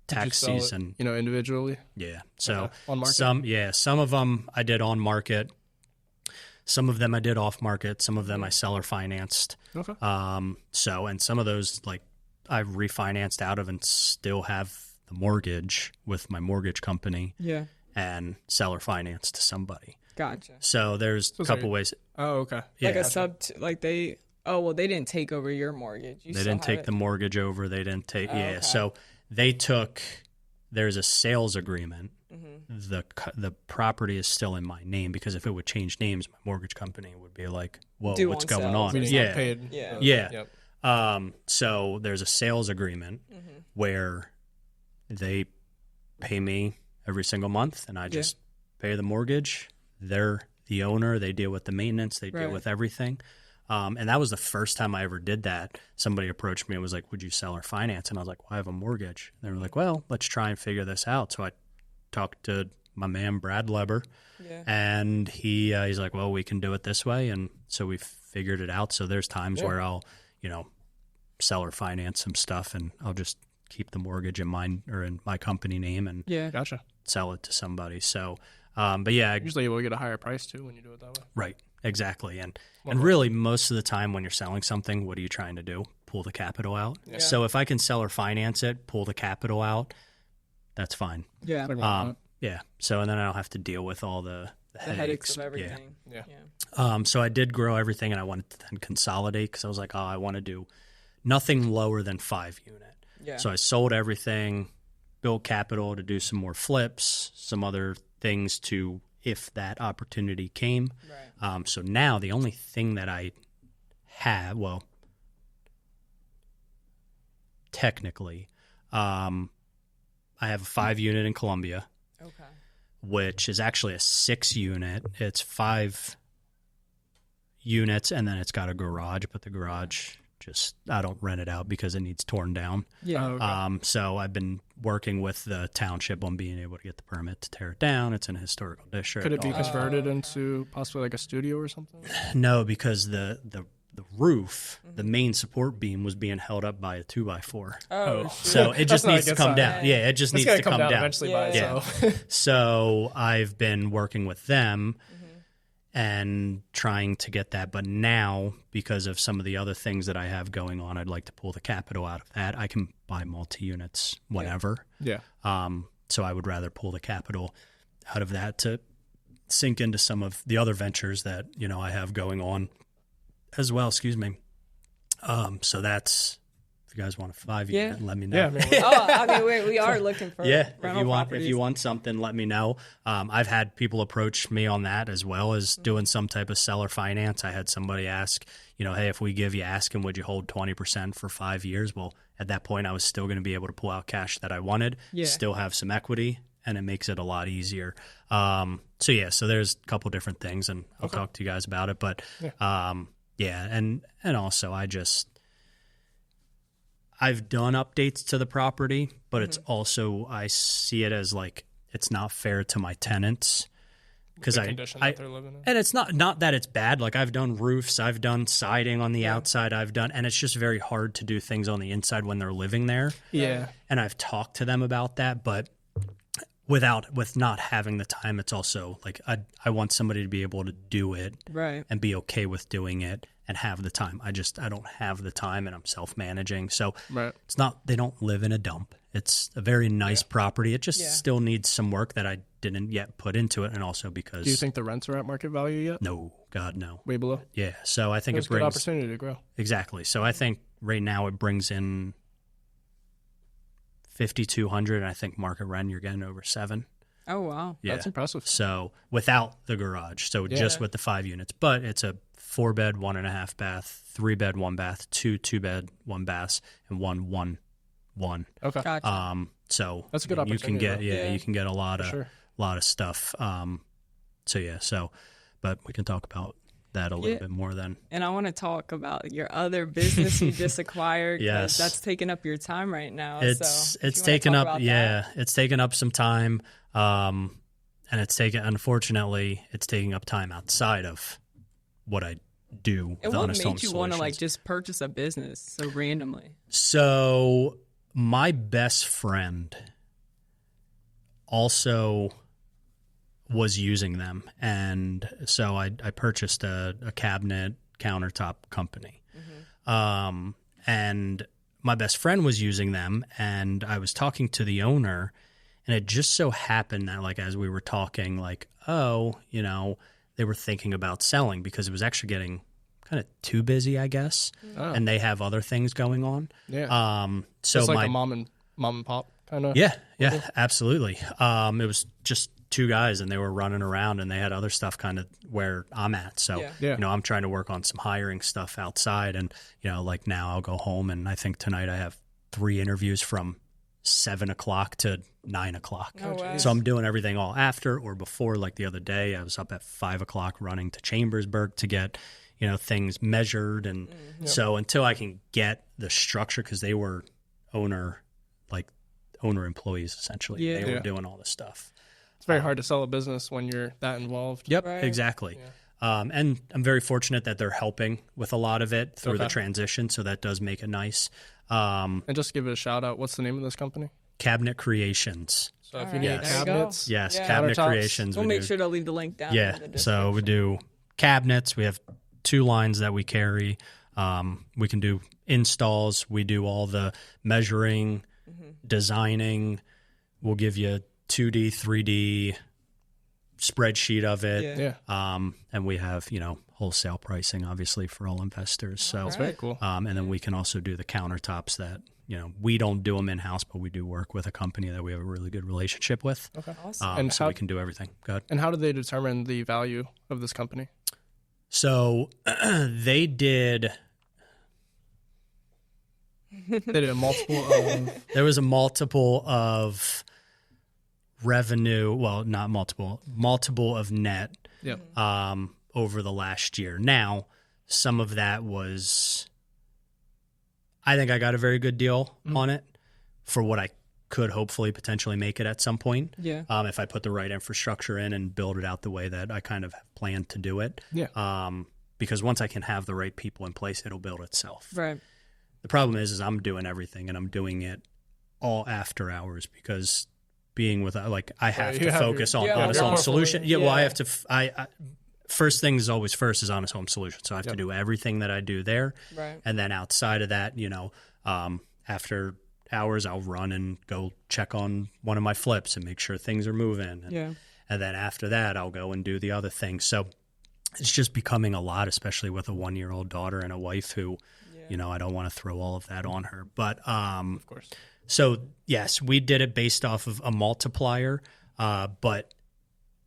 [SPEAKER 1] tax season,
[SPEAKER 2] individually.
[SPEAKER 1] Yeah. So
[SPEAKER 2] on market?
[SPEAKER 1] Some of them I did on market. Some of them I did off market. Some of them I seller financed.
[SPEAKER 2] Okay.
[SPEAKER 1] And some of those like I've refinanced out of and still have the mortgage with my mortgage company.
[SPEAKER 3] Yeah.
[SPEAKER 1] And seller finance to somebody.
[SPEAKER 3] Gotcha.
[SPEAKER 1] So there's a couple ways.
[SPEAKER 2] Oh, okay.
[SPEAKER 3] Yeah. Like a sub, like they. Oh well, they didn't take over your mortgage.
[SPEAKER 1] They didn't take the mortgage over. They didn't take. Okay. So. They took, there's a sales agreement. Mm-hmm. The property is still in my name because if it would change names, my mortgage company would be like, whoa, what's going on?
[SPEAKER 2] Yep.
[SPEAKER 1] So there's a sales agreement where they pay me every single month and I just pay the mortgage. They're the owner. They deal with the maintenance. They deal with everything. And that was the first time I ever did that. Somebody approached me and was like, would you sell or finance? And I was like, well, I have a mortgage. And they were like, well, let's try and figure this out. So I talked to my man, Brad Leber, and he's like, well, we can do it this way. And so we figured it out. So there's times where I'll, sell or finance some stuff and I'll just keep the mortgage in mine or in my company name and
[SPEAKER 2] gotcha.
[SPEAKER 1] Sell it to somebody. So, but yeah.
[SPEAKER 2] Usually you'll get a higher price too when you do it that way.
[SPEAKER 1] Right. Exactly. And really most of the time when you're selling something, what are you trying to do? Pull the capital out. Yeah. So if I can sell or finance it, pull the capital out, that's fine.
[SPEAKER 3] Yeah.
[SPEAKER 1] Yeah. So, and then I don't have to deal with all the
[SPEAKER 3] headaches of everything.
[SPEAKER 2] Yeah.
[SPEAKER 1] So I did grow everything and I wanted to then consolidate because I was like, I want to do nothing lower than 5 unit.
[SPEAKER 3] Yeah.
[SPEAKER 1] So I sold everything, built capital to do some more flips, some other things to if that opportunity came.
[SPEAKER 3] Right.
[SPEAKER 1] So now the only thing that I have, well, technically, I have a 5 unit in Columbia, which is actually a 6 unit. It's 5 units and then it's got a garage, but the garage I don't rent it out because it needs torn down.
[SPEAKER 3] Yeah.
[SPEAKER 2] Okay.
[SPEAKER 1] So I've been working with the township on being able to get the permit to tear it down. It's in a historical district.
[SPEAKER 2] Could it be converted into possibly like a studio or something?
[SPEAKER 1] No, because the roof, the main support beam was being held up by a 2x4.
[SPEAKER 3] Oh,
[SPEAKER 1] so it just needs to come down. Yeah, it just needs to come down
[SPEAKER 2] eventually by itself.
[SPEAKER 1] So I've been working with them and trying to get that. But now, because of some of the other things that I have going on, I'd like to pull the capital out of that. I can buy multi-units whenever.
[SPEAKER 2] Yeah.
[SPEAKER 1] So I would rather pull the capital out of that to sink into some of the other ventures that, I have going on as well. Excuse me. So that's, if you guys want a 5 unit, let me know.
[SPEAKER 3] Yeah, we are looking for
[SPEAKER 1] if you want something, let me know. I've had people approach me on that as well as doing some type of seller finance. I had somebody ask, hey, if we give you asking, would you hold 20% for 5 years? Well, at that point, I was still going to be able to pull out cash that I wanted, still have some equity, and it makes it a lot easier. So there's a couple different things, and I'll talk to you guys about it. But and also I've done updates to the property, but it's also, I see it as like, it's not fair to my tenants because
[SPEAKER 2] that they're living in.
[SPEAKER 1] And it's not that it's bad. Like I've done roofs, I've done siding on the outside, and it's just very hard to do things on the inside when they're living there.
[SPEAKER 2] Yeah.
[SPEAKER 1] And I've talked to them about that, but with not having the time, it's also like, I want somebody to be able to do it and be okay with doing it and have the time. I don't have the time and I'm self-managing. So it's not, they don't live in a dump. It's a very nice property. It just still needs some work that I didn't yet put into it, and also because...
[SPEAKER 2] Do you think the rents are at market value yet?
[SPEAKER 1] No, God, no.
[SPEAKER 2] Way below?
[SPEAKER 1] Yeah, so I think
[SPEAKER 2] There's
[SPEAKER 1] it brings...
[SPEAKER 2] good opportunity to grow.
[SPEAKER 1] Exactly. So I think right now it brings in $5,200, and I think market rent you're getting over $7,000.
[SPEAKER 3] Oh, wow.
[SPEAKER 2] Yeah. That's impressive.
[SPEAKER 1] So without the garage, so just with the 5 units, but it's a 4-bed, 1.5 bath, 3-bed, 1 bath, 2 2-bed, 1 bath, and 1.
[SPEAKER 2] Okay.
[SPEAKER 3] Gotcha.
[SPEAKER 1] So
[SPEAKER 2] that's a good opportunity.
[SPEAKER 1] You can get you can get a lot of stuff. But we can talk about that a little bit more then.
[SPEAKER 3] And I want to talk about your other business you just acquired.
[SPEAKER 1] Yes,
[SPEAKER 3] that's taking up your time right now.
[SPEAKER 1] It's taken up it's taken up some time. And unfortunately it's taking up time outside of what I do.
[SPEAKER 3] And what made you want to like just purchase a business so randomly?
[SPEAKER 1] So my best friend also was using them, and so I purchased a cabinet countertop company. And my best friend was using them, and I was talking to the owner, and it just so happened that, like, as we were talking, like, they were thinking about selling because it was actually getting kind of too busy, I guess. And they have other things going on.
[SPEAKER 2] Yeah.
[SPEAKER 1] So
[SPEAKER 2] it's like a mom and pop kind of.
[SPEAKER 1] Yeah, absolutely. It was just two guys, and they were running around, and they had other stuff kind of where I'm at. So, I'm trying to work on some hiring stuff outside, and, like now I'll go home, and I think tonight I have 3 interviews from 7 o'clock to 9 o'clock.
[SPEAKER 3] Oh, wow.
[SPEAKER 1] So I'm doing everything all after or before. Like the other day, I was up at 5 o'clock running to Chambersburg to get, things measured. And so until I can get the structure, because they were owner employees, essentially. They were doing all this stuff.
[SPEAKER 2] It's very hard to sell a business when you're that involved.
[SPEAKER 1] Yep, right. Exactly. Yeah. And I'm very fortunate that they're helping with a lot of it through the transition, so that does make it nice.
[SPEAKER 2] And just give it a shout out. What's the name of this company?
[SPEAKER 1] Cabinet Creations.
[SPEAKER 2] So if you need cabinets,
[SPEAKER 1] Cabinet Creations.
[SPEAKER 3] We'll make sure to leave the link down.
[SPEAKER 1] Yeah.
[SPEAKER 3] In the description.
[SPEAKER 1] So we do cabinets. We have 2 lines that we carry. We can do installs. We do all the measuring, designing. We'll give you 2D, 3D spreadsheet of it. And we have, wholesale pricing, obviously, for all investors. So
[SPEAKER 2] that's very cool.
[SPEAKER 1] And then we can also do the countertops that, we don't do them in-house, but we do work with a company that we have a really good relationship with.
[SPEAKER 3] Okay. Awesome.
[SPEAKER 2] And
[SPEAKER 1] so we can do everything. Go ahead.
[SPEAKER 2] And how do they determine the value of this company?
[SPEAKER 1] So they did
[SPEAKER 2] a multiple of...
[SPEAKER 1] There was a multiple of revenue. Well, not multiple of net over the last year. Now, some of that was... I think I got a very good deal on it for what I could hopefully potentially make it at some point.
[SPEAKER 3] Yeah.
[SPEAKER 1] If I put the right infrastructure in and build it out the way that I kind of planned to do it.
[SPEAKER 2] Yeah.
[SPEAKER 1] Because once I can have the right people in place, it'll build itself.
[SPEAKER 3] Right.
[SPEAKER 1] The problem is I'm doing everything, and I'm doing it all after hours, because being with I have to focus on Honest Home Solution. Well, I have to. First thing is always first is Honest Home Solution. So I have to do everything that I do there.
[SPEAKER 3] Right.
[SPEAKER 1] And then outside of that, after hours, I'll run and go check on one of my flips and make sure things are moving. And then after that, I'll go and do the other things. So it's just becoming a lot, especially with a 1-year-old daughter and a wife who, I don't want to throw all of that on her. But
[SPEAKER 2] of course.
[SPEAKER 1] So yes, we did it based off of a multiplier, but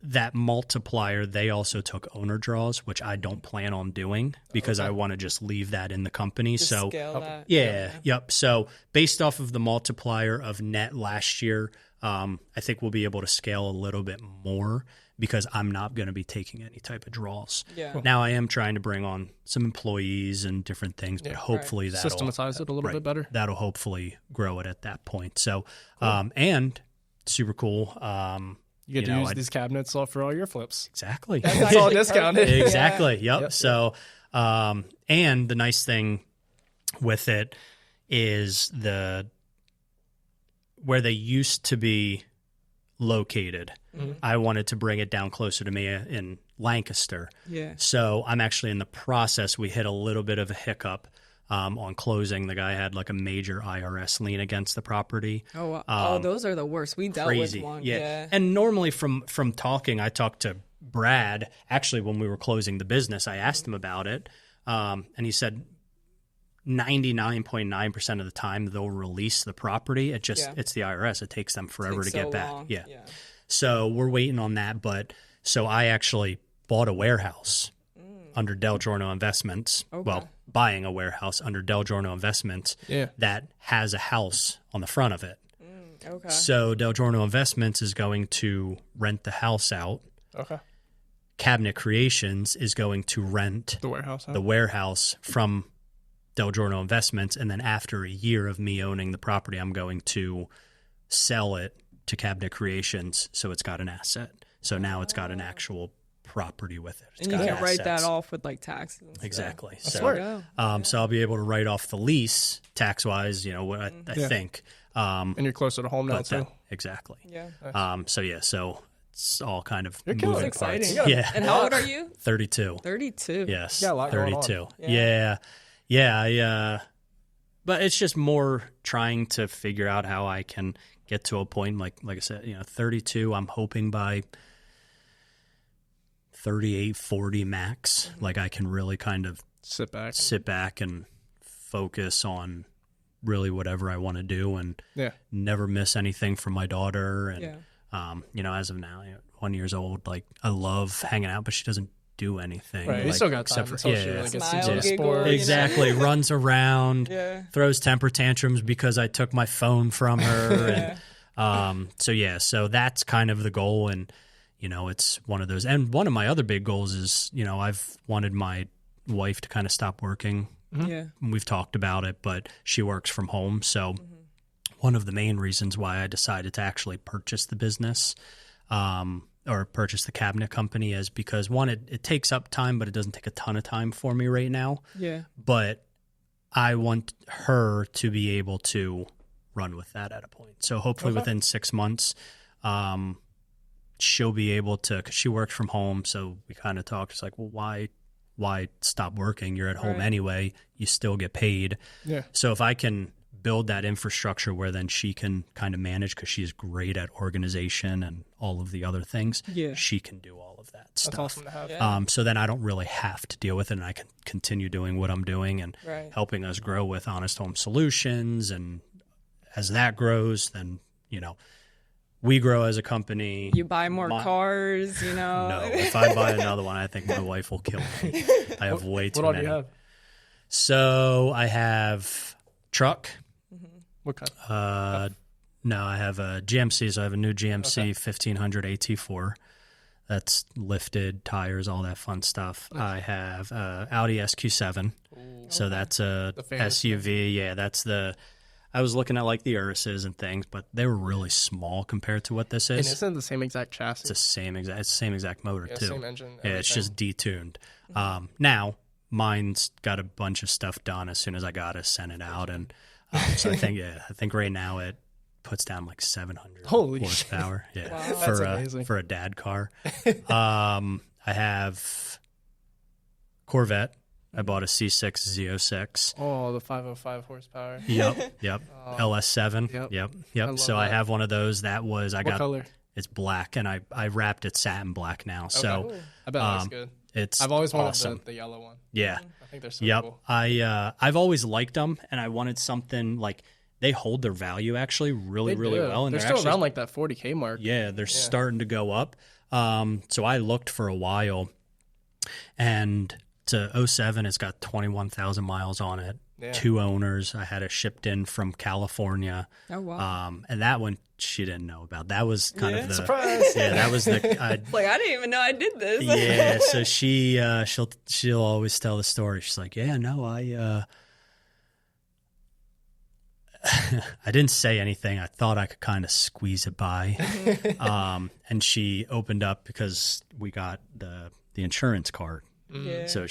[SPEAKER 1] that multiplier, they also took owner draws, which I don't plan on doing because I want to just leave that in the company.
[SPEAKER 3] Just
[SPEAKER 1] so
[SPEAKER 3] scale that.
[SPEAKER 1] Yep. So based off of the multiplier of net last year, I think we'll be able to scale a little bit more because I'm not going to be taking any type of draws.
[SPEAKER 3] Yeah.
[SPEAKER 1] Now I am trying to bring on some employees and different things, but hopefully that'll
[SPEAKER 2] systematize it a little bit better.
[SPEAKER 1] That'll hopefully grow it at that point. So, and super cool.
[SPEAKER 2] You get to use these cabinets for all your flips.
[SPEAKER 1] Exactly.
[SPEAKER 2] It's all discounted.
[SPEAKER 1] Exactly. Yep. So, and the nice thing with it is where they used to be located, I wanted to bring it down closer to me in Lancaster.
[SPEAKER 3] Yeah.
[SPEAKER 1] So I'm actually in the process. We hit a little bit of a hiccup On closing, the guy had like a major IRS lien against the property.
[SPEAKER 3] Oh, wow. Those are the worst. We dealt with one. Yeah.
[SPEAKER 1] And normally from talking, I talked to Brad. Actually, when we were closing the business, I asked him about it. And he said 99.9% of the time they'll release the property. It's the IRS. It takes them forever to get back. Yeah. So we're waiting on that. But so I actually bought a warehouse under Delgiorno Investments. Okay. Well, buying a warehouse under Delgiorno Investments that has a house on the front of it. Okay. So Delgiorno Investments is going to rent the house out. Okay. Cabinet Creations is going to rent the warehouse from Delgiorno Investments, and then after a year of me owning the property, I'm going to sell it to Cabinet Creations, so it's got an asset. So now it's got an actual property with it.
[SPEAKER 3] And you can write that off with like taxes.
[SPEAKER 1] Exactly. So I'll be able to write off the lease tax-wise, what I think.
[SPEAKER 2] And you're closer to home now too.
[SPEAKER 1] Exactly.
[SPEAKER 3] Yeah.
[SPEAKER 1] So it's all kind of
[SPEAKER 3] moving parts. Exciting.
[SPEAKER 1] Yeah.
[SPEAKER 3] And how old are you?
[SPEAKER 1] 32.
[SPEAKER 3] 32.
[SPEAKER 1] Yes.
[SPEAKER 2] You got a lot
[SPEAKER 1] 32.
[SPEAKER 2] Going
[SPEAKER 1] on. Yeah. But it's just more trying to figure out how I can get to a point like I said, 32. I'm hoping by 38, 40 max. Like I can really kind of
[SPEAKER 2] sit back and focus on
[SPEAKER 1] really whatever I want to do and never miss anything from my daughter. And, as of now, 1 year old, like I love hanging out, but she doesn't do anything.
[SPEAKER 2] Right. You still got time until she really gets into sport.
[SPEAKER 1] Exactly. Runs around, throws temper tantrums because I took my phone from her. And, so that's kind of the goal. And, it's one of those. And one of my other big goals is, I've wanted my wife to kind of stop working.
[SPEAKER 3] Yeah.
[SPEAKER 1] We've talked about it, but she works from home. So one of the main reasons why I decided to actually purchase the business or purchase the cabinet company is because, one, it takes up time, but it doesn't take a ton of time for me right now.
[SPEAKER 3] Yeah.
[SPEAKER 1] But I want her to be able to run with that at a point. So hopefully within 6 months, she'll be able to, because she works from home. So we kind of talked. It's like, well, why stop working? You're at home anyway. You still get paid.
[SPEAKER 2] Yeah.
[SPEAKER 1] So if I can build that infrastructure where then she can kind of manage, because she's great at organization and all of the other things, she can do all of that stuff.
[SPEAKER 2] That's awesome to have.
[SPEAKER 1] So then I don't really have to deal with it, and I can continue doing what I'm doing and helping us grow with Honest Home Solutions. And as that grows, then, we grow as a company.
[SPEAKER 3] You buy more cars,
[SPEAKER 1] No, if I buy another one, I think my wife will kill me. I have way too many.
[SPEAKER 2] What all do you have?
[SPEAKER 1] So I have truck.
[SPEAKER 2] What kind?
[SPEAKER 1] No, I have a GMC. So I have a new GMC 1500 AT4. That's lifted, tires, all that fun stuff. Nice. I have Audi SQ7. So that's a SUV. Yeah, that's the... I was looking at like the Uruses and things, but they were really small compared to what this is.
[SPEAKER 2] And isn't it the same exact chassis?
[SPEAKER 1] It's the same exact motor too.
[SPEAKER 2] Same engine.
[SPEAKER 1] Yeah, it's just detuned. Now mine's got a bunch of stuff done as soon as I got it, sent it out, and so I think right now it puts down like 700 horsepower. Yeah,
[SPEAKER 2] wow.
[SPEAKER 1] for a dad car. I have Corvette. I bought a C6 Z06.
[SPEAKER 2] Oh, the 505 horsepower.
[SPEAKER 1] Yep. LS7. Yep. So I have one of those.
[SPEAKER 2] What color?
[SPEAKER 1] It's black, and I wrapped it satin black now. Okay. So
[SPEAKER 2] I bet that's good. I've always wanted the yellow one.
[SPEAKER 1] Yeah.
[SPEAKER 2] I think they're so cool.
[SPEAKER 1] I've always liked them, and I wanted something like, they hold their value actually really well. And
[SPEAKER 2] they're still around like that 40K mark.
[SPEAKER 1] Yeah, they're starting to go up. So I looked for a while, and it's a 07. It's got 21,000 miles on it. Yeah. 2 owners. I had it shipped in from California.
[SPEAKER 3] Oh wow!
[SPEAKER 1] And that one she didn't know about. That was kind of the
[SPEAKER 2] surprise.
[SPEAKER 1] Yeah, that was the.
[SPEAKER 3] Like, I didn't even know I did this.
[SPEAKER 1] Yeah, so she'll always tell the story. She's like, yeah, no, I didn't say anything. I thought I could kind of squeeze it by. And she opened up because we got the insurance card.
[SPEAKER 3] Yeah.
[SPEAKER 1] So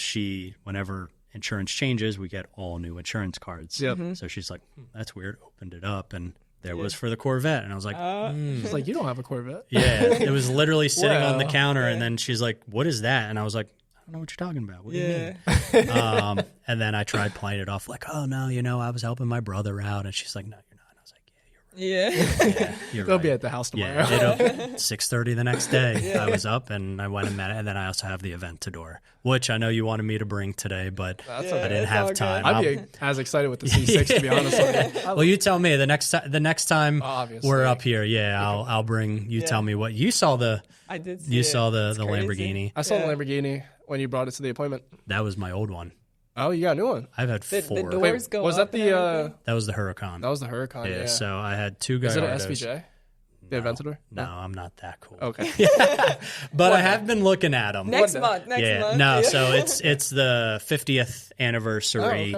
[SPEAKER 1] whenever insurance changes, we get all new insurance cards.
[SPEAKER 2] Yep.
[SPEAKER 1] So she's like, that's weird. Opened it up, and there was for the Corvette. And I was like,
[SPEAKER 2] She's like, you don't have a Corvette.
[SPEAKER 1] Yeah. It was literally sitting on the counter. And then she's like, what is that? And I was like, don't know what you're talking about. What do you mean? And then I tried playing it off like, oh, no, I was helping my brother out. And she's like, no, you're not. And I was like, yeah, you're right. Yeah, you're
[SPEAKER 2] They'll
[SPEAKER 1] right.
[SPEAKER 2] be at the house tomorrow.
[SPEAKER 1] Yeah, 6:30 the next day. I was up and I went and met it. And then I also have the Aventador, which I know you wanted me to bring today, but I didn't have time.
[SPEAKER 2] I'd be as excited with the C6 to be honest with you.
[SPEAKER 1] Well, you tell me the next time we're up here. Yeah, I'll bring. You tell me what you saw.
[SPEAKER 3] I did.
[SPEAKER 1] You saw the Lamborghini.
[SPEAKER 2] I saw the Lamborghini when you brought it to the appointment.
[SPEAKER 1] That was my old one.
[SPEAKER 2] Oh, you got a new one.
[SPEAKER 1] I've had 4.
[SPEAKER 3] The doors go
[SPEAKER 2] was
[SPEAKER 3] up
[SPEAKER 2] that the?
[SPEAKER 1] That was the Huracan.
[SPEAKER 2] That was the Huracan. Yeah.
[SPEAKER 1] So I had 2 guys.
[SPEAKER 2] Is it an SVJ? The Aventador?
[SPEAKER 1] No, I'm not that cool.
[SPEAKER 2] Okay.
[SPEAKER 1] But I have been looking at them.
[SPEAKER 3] Next month.
[SPEAKER 1] No, so it's the 50th anniversary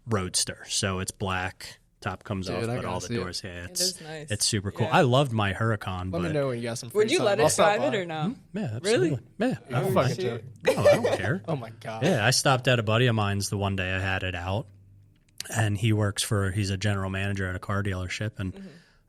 [SPEAKER 1] Roadster. So it's black. Top comes off, but all the doors. Yeah,
[SPEAKER 3] it is nice.
[SPEAKER 1] It's super cool. I loved my Huracan.
[SPEAKER 2] Let me know when you got some free
[SPEAKER 3] Would you let us drive it or no?
[SPEAKER 1] Yeah, absolutely.
[SPEAKER 3] Really?
[SPEAKER 1] Yeah.
[SPEAKER 2] I'm fucking joking.
[SPEAKER 1] No, I don't care.
[SPEAKER 2] Oh my god.
[SPEAKER 1] Yeah, I stopped at a buddy of mine's the one day I had it out, and he's a general manager at a car dealership, and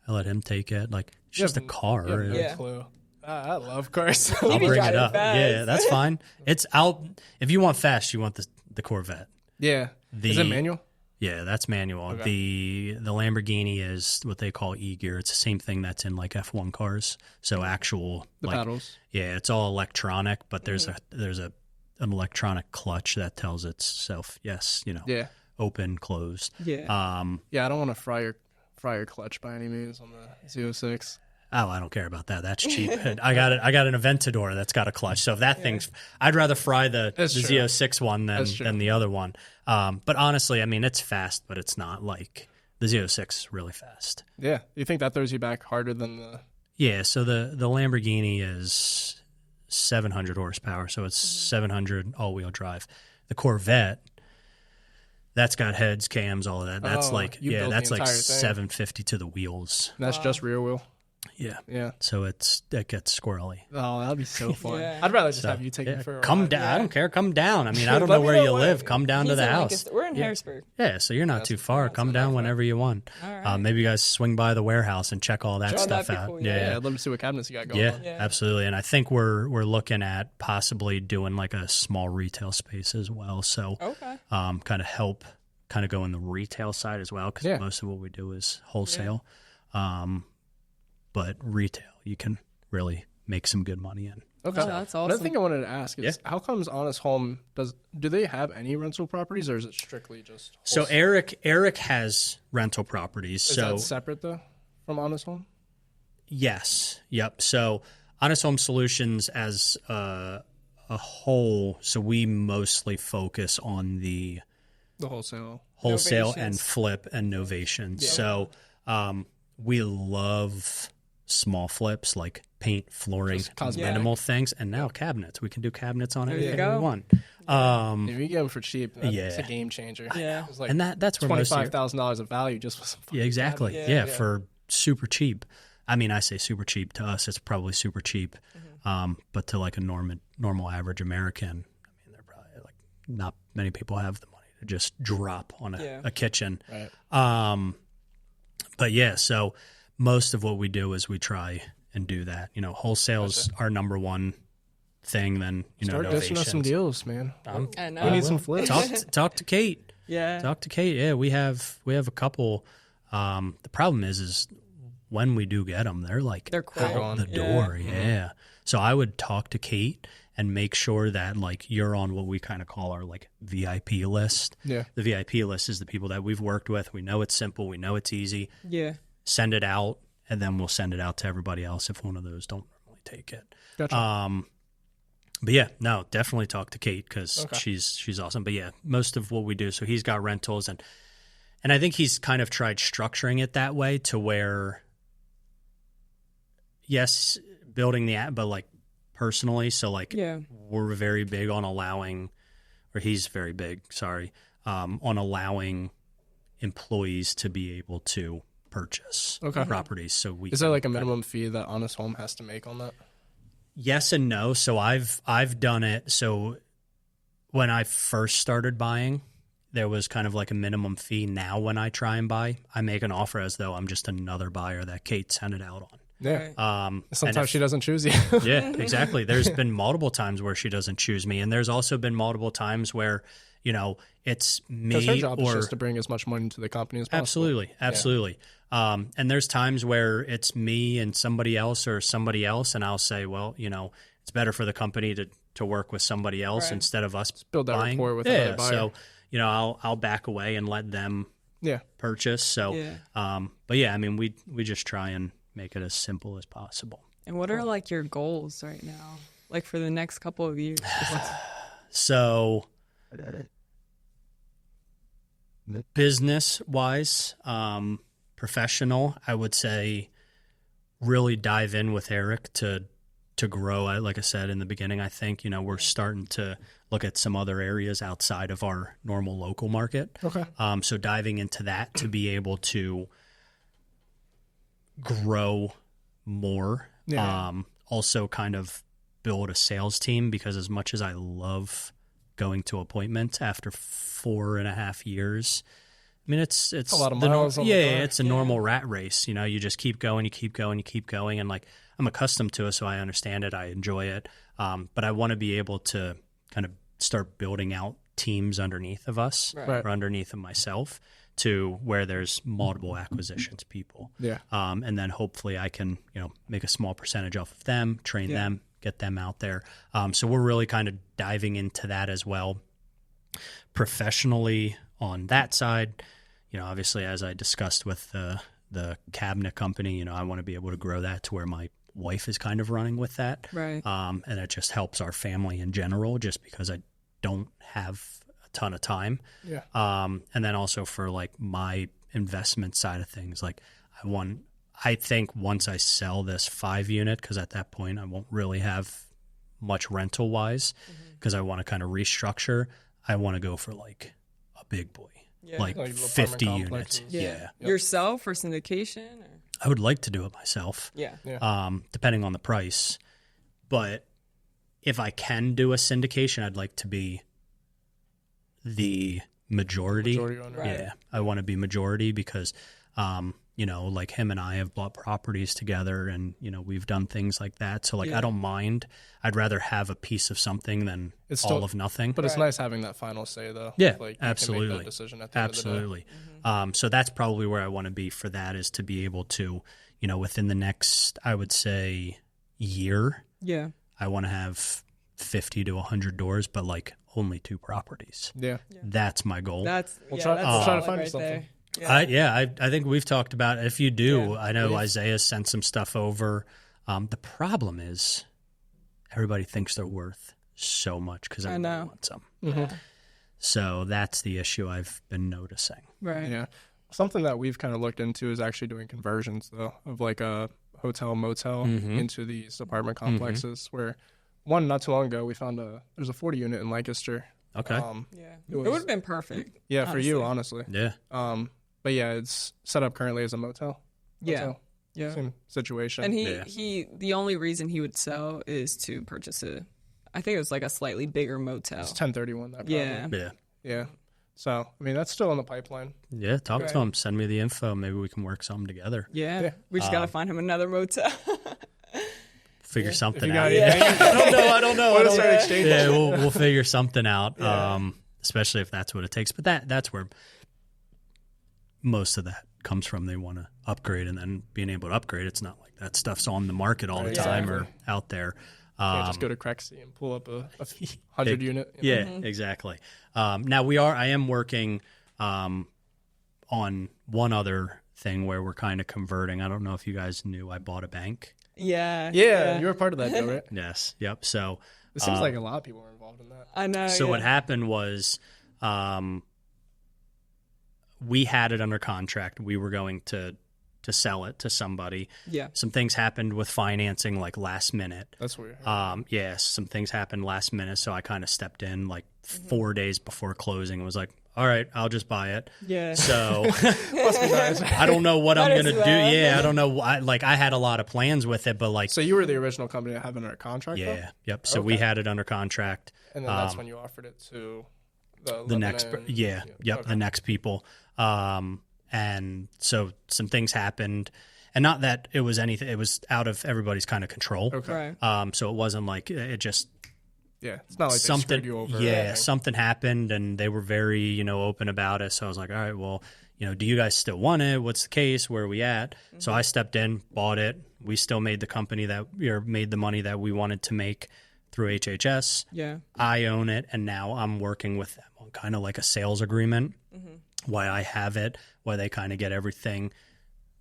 [SPEAKER 1] I let him take it. Like, it's just a car.
[SPEAKER 2] You have no clue. I love cars.
[SPEAKER 1] I'll bring it up. Fast. Yeah, that's fine. If you want fast, you want the Corvette.
[SPEAKER 2] Yeah. Is it manual?
[SPEAKER 1] Yeah, that's manual. Okay. The Lamborghini is what they call E-gear. It's the same thing that's in like F1 cars. So actual
[SPEAKER 2] paddles.
[SPEAKER 1] Yeah, it's all electronic, but there's an electronic clutch that tells itself open, closed.
[SPEAKER 3] Yeah.
[SPEAKER 2] I don't want to fry your clutch by any means on the Z06.
[SPEAKER 1] Oh, I don't care about that. That's cheap. I got an Aventador that's got a clutch. So if that thing's, I'd rather fry the Z06 one than the other one. But honestly, I mean, it's fast, but it's not like the Z06 is really fast.
[SPEAKER 2] Yeah. You think that throws you back harder than the?
[SPEAKER 1] Yeah. So the Lamborghini is 700 horsepower. So it's 700 all-wheel drive. The Corvette, that's got heads, cams, all of that. That's that's like 750 to the wheels.
[SPEAKER 2] And that's just rear wheel.
[SPEAKER 1] Yeah. So it gets squirrely.
[SPEAKER 2] Oh, that'd be so fun. I'd rather just have you take it for a ride.
[SPEAKER 1] Come down. I don't care. Come down. I mean, I don't know where you live. Come down to the house.
[SPEAKER 3] We're in Harrisburg.
[SPEAKER 1] Yeah, so you're not too far. Come down whenever you want. All right. Maybe you guys swing by the warehouse and check all that stuff out.
[SPEAKER 2] Cool, yeah, I'd love to see what cabinets you got going on.
[SPEAKER 1] Yeah, absolutely. And I think we're looking at possibly doing like a small retail space as well. So kind of help go in the retail side as well, because most of what we do is wholesale. But retail, you can really make some good money in.
[SPEAKER 2] Okay, that's awesome. Another thing I wanted to ask is, how comes Honest Home do they have any rental properties, or is it strictly just wholesale?
[SPEAKER 1] So Eric has rental properties.
[SPEAKER 2] Is that separate though from Honest Home?
[SPEAKER 1] Yes. Yep. So Honest Home Solutions as a whole, so we mostly focus on the wholesale
[SPEAKER 3] Novations.
[SPEAKER 1] And flip and novations. Yeah. So we love small flips like paint, flooring, minimal things, and now cabinets. We can do cabinets on anything we want.
[SPEAKER 2] If you get them for cheap, it's a game changer.
[SPEAKER 3] Yeah,
[SPEAKER 2] it's like
[SPEAKER 1] and that's where
[SPEAKER 2] $25,000 of value just for some.
[SPEAKER 1] Yeah, exactly. Yeah, for super cheap. I mean, I say super cheap to us. It's probably super cheap, but to like a normal average American, I mean, they're probably like not many people have the money to just drop on a kitchen.
[SPEAKER 2] Right.
[SPEAKER 1] But yeah, so most of what we do is we try and do that. Wholesale's our number one thing. Then
[SPEAKER 2] start dishing us some deals, man.
[SPEAKER 3] I know.
[SPEAKER 2] We need some flips.
[SPEAKER 1] Talk to Kate.
[SPEAKER 3] Yeah.
[SPEAKER 1] Talk to Kate. Yeah, we have a couple. The problem is when we do get them, they're
[SPEAKER 3] cool.
[SPEAKER 1] out the door. Yeah. So I would talk to Kate and make sure that like you're on what we kind of call our like VIP list.
[SPEAKER 2] Yeah.
[SPEAKER 1] The VIP list is the people that we've worked with. We know it's simple. We know it's easy.
[SPEAKER 3] Yeah.
[SPEAKER 1] Send it out, and then we'll send it out to everybody else if one of those don't normally take it.
[SPEAKER 2] Gotcha.
[SPEAKER 1] But yeah, no, definitely talk to Kate because she's awesome. But yeah, most of what we do, so he's got rentals, and I think he's kind of tried structuring it that way to where, yes, building the app, but like personally, so like we're very big on allowing, or he's very big, on allowing employees to be able to purchase properties. So
[SPEAKER 2] is there like a minimum fee that Honest Home has to make on that?
[SPEAKER 1] Yes and no. So I've done it. So when I first started buying, there was kind of like a minimum fee. Now when I try and buy, I make an offer as though I'm just another buyer that Kate sent it out on.
[SPEAKER 2] Yeah. Sometimes she doesn't choose you.
[SPEAKER 1] Yeah, exactly. There's been multiple times where she doesn't choose me. And there's also been multiple times where, you know, it's me.
[SPEAKER 2] Because her job is just to bring as much money into the company as possible.
[SPEAKER 1] Absolutely. Yeah. And there's times where it's me and somebody else, and I'll say, well, you know, it's better for the company to work with somebody else instead of us
[SPEAKER 2] build that
[SPEAKER 1] buying.
[SPEAKER 2] Rapport with another buyer.
[SPEAKER 1] So, you know, I'll back away and let them purchase. So, but yeah, I mean, we just try and make it as simple as possible.
[SPEAKER 3] And what are like your goals right now, like for the next couple of years?
[SPEAKER 1] So, business wise, professional, I would say really dive in with Eric to grow. Like I said in the beginning, I think, you know, we're starting to look at some other areas outside of our normal local market.
[SPEAKER 2] Okay.
[SPEAKER 1] So diving into that to be able to grow more. Yeah. Also kind of build a sales team, because as much as I love going to appointments after 4.5 years, I mean, it's
[SPEAKER 2] a lot of miles.
[SPEAKER 1] It's a normal rat race. You know, you just keep going, and like, I'm accustomed to it, so I understand it. I enjoy it. But I want to be able to kind of start building out teams underneath of us or underneath of myself, to where there's multiple acquisitions people.
[SPEAKER 2] Yeah.
[SPEAKER 1] And then hopefully I can, you know, make a small percentage off of them, train them, get them out there. So we're really kind of diving into that as well. Professionally on that side, you know, obviously as I discussed with the cabinet company, you know, I want to be able to grow that to where my wife is kind of running with that.
[SPEAKER 3] Right.
[SPEAKER 1] And it just helps our family in general, just because I don't have a ton of time.
[SPEAKER 2] Yeah.
[SPEAKER 1] And then also for like my investment side of things, like I think once I sell this 5 unit, because at that point I won't really have much rental wise, because I want to kind of restructure. I want to go for like a big boy, like 50 units. Yeah.
[SPEAKER 3] Yourself or syndication? Or?
[SPEAKER 1] I would like to do it myself.
[SPEAKER 3] Yeah.
[SPEAKER 1] Depending on the price. But if I can do a syndication, I'd like to be the majority owner. Yeah. I want to be majority because, you know, like him and I have bought properties together, and, you know, we've done things like that. So like, I don't mind. I'd rather have a piece of something than all of nothing.
[SPEAKER 2] But it's nice having that final say though.
[SPEAKER 1] Yeah,
[SPEAKER 2] like,
[SPEAKER 1] absolutely.
[SPEAKER 2] You can make that decision at the end of the day.
[SPEAKER 1] So that's probably where I want to be for that, is to be able to, you know, within the next, I would say, year.
[SPEAKER 3] Yeah.
[SPEAKER 1] I want to have 50 to 100 doors, but like only 2 properties.
[SPEAKER 2] Yeah.
[SPEAKER 1] That's my goal.
[SPEAKER 2] We'll try to find something.
[SPEAKER 3] There.
[SPEAKER 1] Yeah. I think we've talked about it. If you do, I know Isaiah sent some stuff over. The problem is everybody thinks they're worth so much because everybody wants them.
[SPEAKER 2] Mm-hmm.
[SPEAKER 1] So that's the issue I've been noticing.
[SPEAKER 3] Right.
[SPEAKER 2] Yeah. Something that we've kind of looked into is actually doing conversions, though, of like a hotel motel into these apartment complexes. Where not too long ago we found there's a 40 unit in Lancaster.
[SPEAKER 1] Okay.
[SPEAKER 3] It would have been perfect.
[SPEAKER 2] Yeah, honestly. For you, honestly.
[SPEAKER 1] Yeah.
[SPEAKER 2] But yeah, it's set up currently as a motel.
[SPEAKER 3] Yeah.
[SPEAKER 2] Same situation.
[SPEAKER 3] And he the only reason he would sell is to purchase I think it was like a slightly bigger motel.
[SPEAKER 2] It's 1031. That probably. Yeah. So, I mean, that's still in the pipeline.
[SPEAKER 1] Yeah, talk to him. Send me the info. Maybe we can work something together.
[SPEAKER 3] Yeah. We just got to find him another motel.
[SPEAKER 1] Figure something out.
[SPEAKER 2] I don't know.
[SPEAKER 1] We'll figure something out, especially if that's what it takes. But that's where most of that comes from. They want to upgrade, and then being able to upgrade, it's not like that stuff's on the market all the time or out there.
[SPEAKER 2] Just go to Crexy and pull up a 100 unit.
[SPEAKER 1] Yeah, exactly. Now I am working on one other thing where we're kind of converting. I don't know if you guys knew I bought a bank.
[SPEAKER 3] Yeah.
[SPEAKER 2] You were part of that, though, right?
[SPEAKER 1] Yes. Yep. So
[SPEAKER 2] it seems like a lot of people were involved in that.
[SPEAKER 3] I know.
[SPEAKER 1] So what happened was, we had it under contract. We were going to sell it to somebody.
[SPEAKER 3] Yeah.
[SPEAKER 1] Some things happened with financing, like last minute.
[SPEAKER 2] That's weird.
[SPEAKER 1] Some things happened last minute, so I kind of stepped in like 4 days before closing and was like, all right, I'll just buy it.
[SPEAKER 3] Yeah.
[SPEAKER 1] So
[SPEAKER 2] must be nice.
[SPEAKER 1] I don't know what I'm going to do. Yeah, I don't know. I had a lot of plans with it, but like.
[SPEAKER 2] So you were the original company to have it under contract?
[SPEAKER 1] Yeah.
[SPEAKER 2] Though?
[SPEAKER 1] Yep. So we had it under contract.
[SPEAKER 2] And then that's when you offered it to
[SPEAKER 1] the next. The next people. And so some things happened. And not that it was anything, it was out of everybody's kind of control.
[SPEAKER 2] Okay.
[SPEAKER 3] Right.
[SPEAKER 1] So it wasn't like it just,
[SPEAKER 2] yeah, it's not like
[SPEAKER 1] something,
[SPEAKER 2] they screwed you over.
[SPEAKER 1] Yeah, something happened and they were very, you know, open about it. So I was like, all right, well, you know, do you guys still want it? What's the case? Where are we at? Mm-hmm. So I stepped in, bought it. We still made the company that, or made the money that we wanted to make through HHS.
[SPEAKER 3] Yeah.
[SPEAKER 1] I own it, and now I'm working with them on kind of like a sales agreement. Why I have it, why they kind of get everything.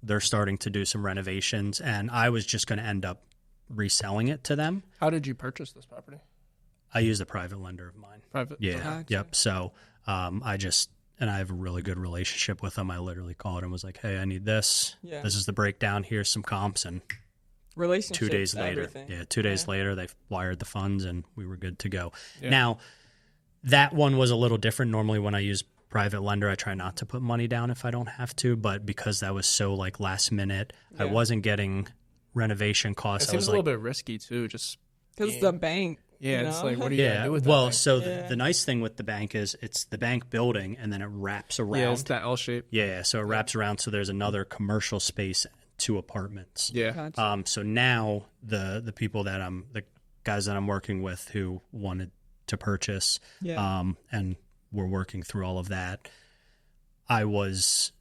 [SPEAKER 1] They're starting to do some renovations, and I was just going to end up reselling it to them.
[SPEAKER 2] How did you purchase this property?
[SPEAKER 1] I used a private lender of mine.
[SPEAKER 2] Private?
[SPEAKER 1] Yeah.
[SPEAKER 3] Gotcha.
[SPEAKER 1] Yep. So and I have a really good relationship with them. I literally called and was like, hey, I need this. Yeah. This is the breakdown. Here's some comps. And
[SPEAKER 3] relationships,
[SPEAKER 1] 2 days later,
[SPEAKER 3] everything.
[SPEAKER 1] 2 days later, they wired the funds and we were good to go. Yeah. Now, that one was a little different. Normally when I use private lender, I try not to put money down if I don't have to, but because that was so like last minute, I wasn't getting renovation costs.
[SPEAKER 2] It seems a little bit risky too, just
[SPEAKER 3] because the bank.
[SPEAKER 2] Yeah,
[SPEAKER 3] you
[SPEAKER 2] it's
[SPEAKER 3] know?
[SPEAKER 2] like, what are you going to do with that?
[SPEAKER 1] Well, so the nice thing with the bank is it's the bank building and then it wraps around.
[SPEAKER 2] Yeah, it's that L shape.
[SPEAKER 1] Yeah, so it wraps around. So there's another commercial space, 2 apartments.
[SPEAKER 2] Yeah.
[SPEAKER 3] Gotcha.
[SPEAKER 1] So now the people that the guys that I'm working with who wanted to purchase, and we're working through all of that. I was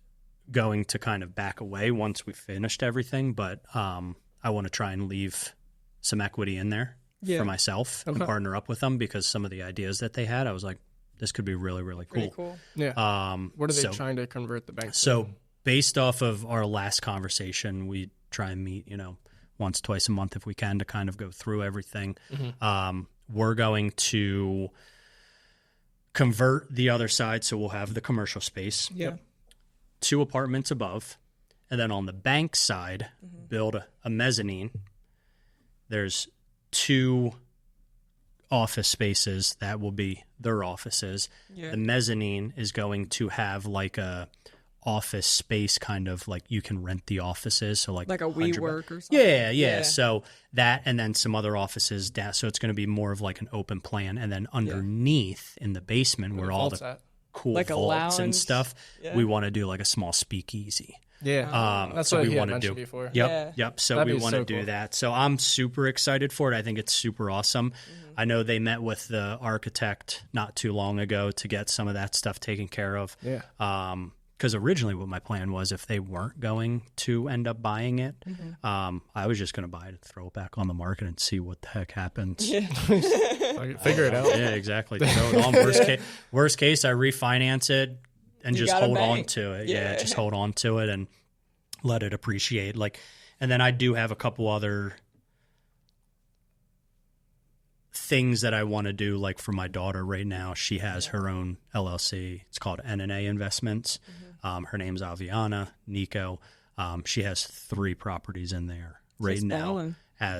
[SPEAKER 1] going to kind of back away once we finished everything, but I want to try and leave some equity in there for myself and partner up with them, because some of the ideas that they had, I was like, this could be really, really cool.
[SPEAKER 3] Pretty cool.
[SPEAKER 2] Yeah. What are they trying to convert the bank to?
[SPEAKER 1] So based off of our last conversation, we try and meet, once, twice a month if we can, to kind of go through everything. Mm-hmm. We're going to convert the other side, so we'll have the commercial space.
[SPEAKER 2] Yep.
[SPEAKER 1] 2 apartments above. And then on the bank side, build a mezzanine. There's 2 office spaces that will be their offices. Yeah. The mezzanine is going to have like a office space, kind of like you can rent the offices. So like
[SPEAKER 3] a WeWork or something.
[SPEAKER 1] Yeah. So that, and then some other offices down. So it's going to be more of like an open plan. And then underneath in the basement where all the cool
[SPEAKER 3] like
[SPEAKER 1] vaults and stuff, we want to do like a small speakeasy.
[SPEAKER 2] Yeah, that's what we wanted to do
[SPEAKER 1] before. Yep. So we want to do that. So I'm super excited for it. I think it's super awesome. Mm-hmm. I know they met with the architect not too long ago to get some of that stuff taken care of.
[SPEAKER 2] Yeah.
[SPEAKER 1] Because originally what my plan was, if they weren't going to end up buying it, I was just going to buy it and throw it back on the market and see what the heck happens.
[SPEAKER 2] Yeah. Figure it out.
[SPEAKER 1] Yeah, exactly. Throw it on. Worst case, I refinance it and just hold on to it. Yeah, just hold on to it and let it appreciate. And then I do have a couple other things that I want to do, like for my daughter right now. She has her own LLC. It's called NNA Investments. Her name's Aviana Nico. She has 3 properties in there right now.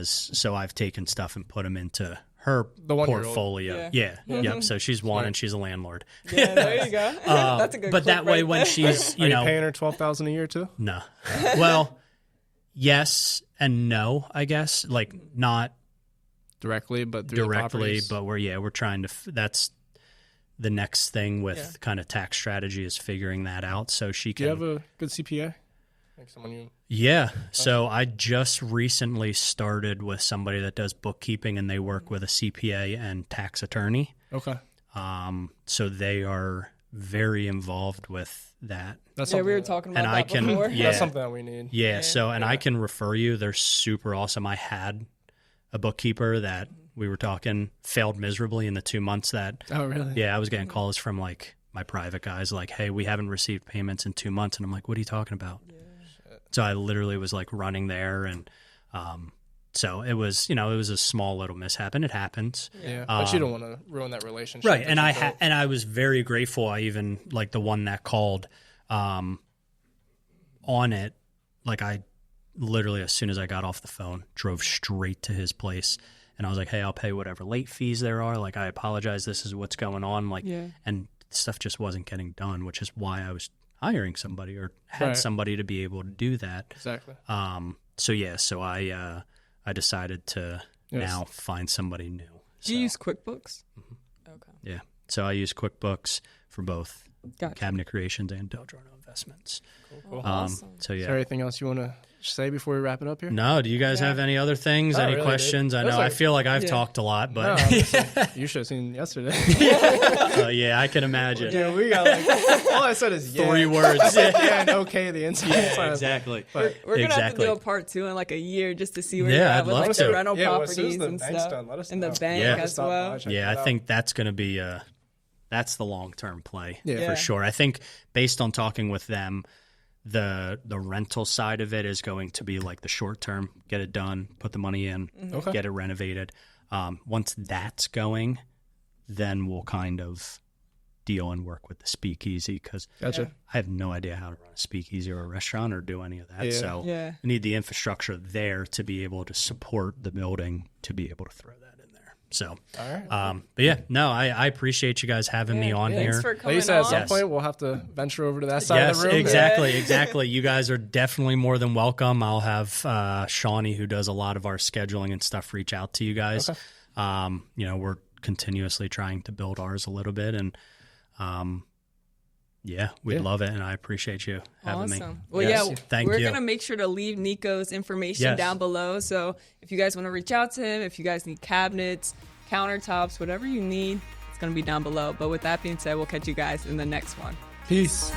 [SPEAKER 1] So I've taken stuff and put them into her portfolio. Yep. So she's one, and she's a landlord.
[SPEAKER 3] Yeah, there you go. That's a good.
[SPEAKER 1] But that way, when she's
[SPEAKER 2] are you paying her $12,000 a year too?
[SPEAKER 1] No. Well, yes and no, I guess. Like not
[SPEAKER 2] directly, but through
[SPEAKER 1] directly. But we're trying to. That's the next thing with kind of tax strategy, is figuring that out. So she can.
[SPEAKER 2] Do you have a good CPA? Like someone you.
[SPEAKER 1] Yeah. So I just recently started with somebody that does bookkeeping, and they work with a CPA and tax attorney.
[SPEAKER 2] Okay.
[SPEAKER 1] So they are very involved with that.
[SPEAKER 3] We were talking about that before.
[SPEAKER 2] Yeah, that's something that we need.
[SPEAKER 1] Yeah. So, I can refer you. They're super awesome. I had a bookkeeper that we were talking failed miserably in the 2 months that.
[SPEAKER 2] Oh, really?
[SPEAKER 1] Yeah. I was getting calls from like my private guys like, hey, we haven't received payments in 2 months. And I'm like, what are you talking about? Yeah. So I literally was like running there, and so it was, it was a small little mishap, and it happens.
[SPEAKER 2] Yeah, but you don't want to ruin that relationship,
[SPEAKER 1] right? And I was very grateful. I even like the one that called on it. Like I literally, as soon as I got off the phone, drove straight to his place, and I was like, "Hey, I'll pay whatever late fees there are. Like, I apologize. This is what's going on. Like, and stuff just wasn't getting done, which is why I was hiring somebody or had somebody to be able to do that.
[SPEAKER 2] Exactly.
[SPEAKER 1] So I decided to now find somebody new.
[SPEAKER 3] Do you use QuickBooks?
[SPEAKER 1] Mm-hmm. Okay. Yeah. So I use QuickBooks for both Cabinet Creations and Delgiorno Investments. investments.
[SPEAKER 2] Cool.
[SPEAKER 1] Awesome. So
[SPEAKER 2] Is there anything else you want to say before we wrap it up here?
[SPEAKER 1] No. Do you guys have any other things? Any really, questions? I know I feel like I've talked a lot, but
[SPEAKER 2] you should have seen yesterday.
[SPEAKER 1] Yeah, I can imagine.
[SPEAKER 2] Yeah, we got all I said is
[SPEAKER 1] 3 words.
[SPEAKER 2] Yeah, and okay the inside.
[SPEAKER 1] Yeah, exactly.
[SPEAKER 3] But we're gonna have to do a part 2 in like a year just to see where you're at with
[SPEAKER 1] like
[SPEAKER 3] the rental properties
[SPEAKER 2] and
[SPEAKER 3] stuff, and the bank as well.
[SPEAKER 1] Yeah, I think that's gonna be that's the long-term play for sure. I think based on talking with them, the rental side of it is going to be like the short term, get it done, put the money in, get it renovated. Once that's going, then we'll kind of deal and work with the speakeasy, because I have no idea how to run a speakeasy or a restaurant or do any of that. So I need the infrastructure there to be able to support the building to be able to throw that in there. So, but yeah, no, I appreciate you guys having me on here.
[SPEAKER 3] For coming
[SPEAKER 2] like you said, at some point we'll have to venture over to that side of the room.
[SPEAKER 1] Exactly. You guys are definitely more than welcome. I'll have Shawnee, who does a lot of our scheduling and stuff, reach out to you guys. We're continuously trying to build ours a little bit, and we'd love it, and I appreciate you having me.
[SPEAKER 3] Well, thank you. We're going to make sure to leave Nico's information down below, so if you guys want to reach out to him, if you guys need cabinets, countertops, whatever you need, it's going to be down below. But with that being said, we'll catch you guys in the next one.
[SPEAKER 2] Peace.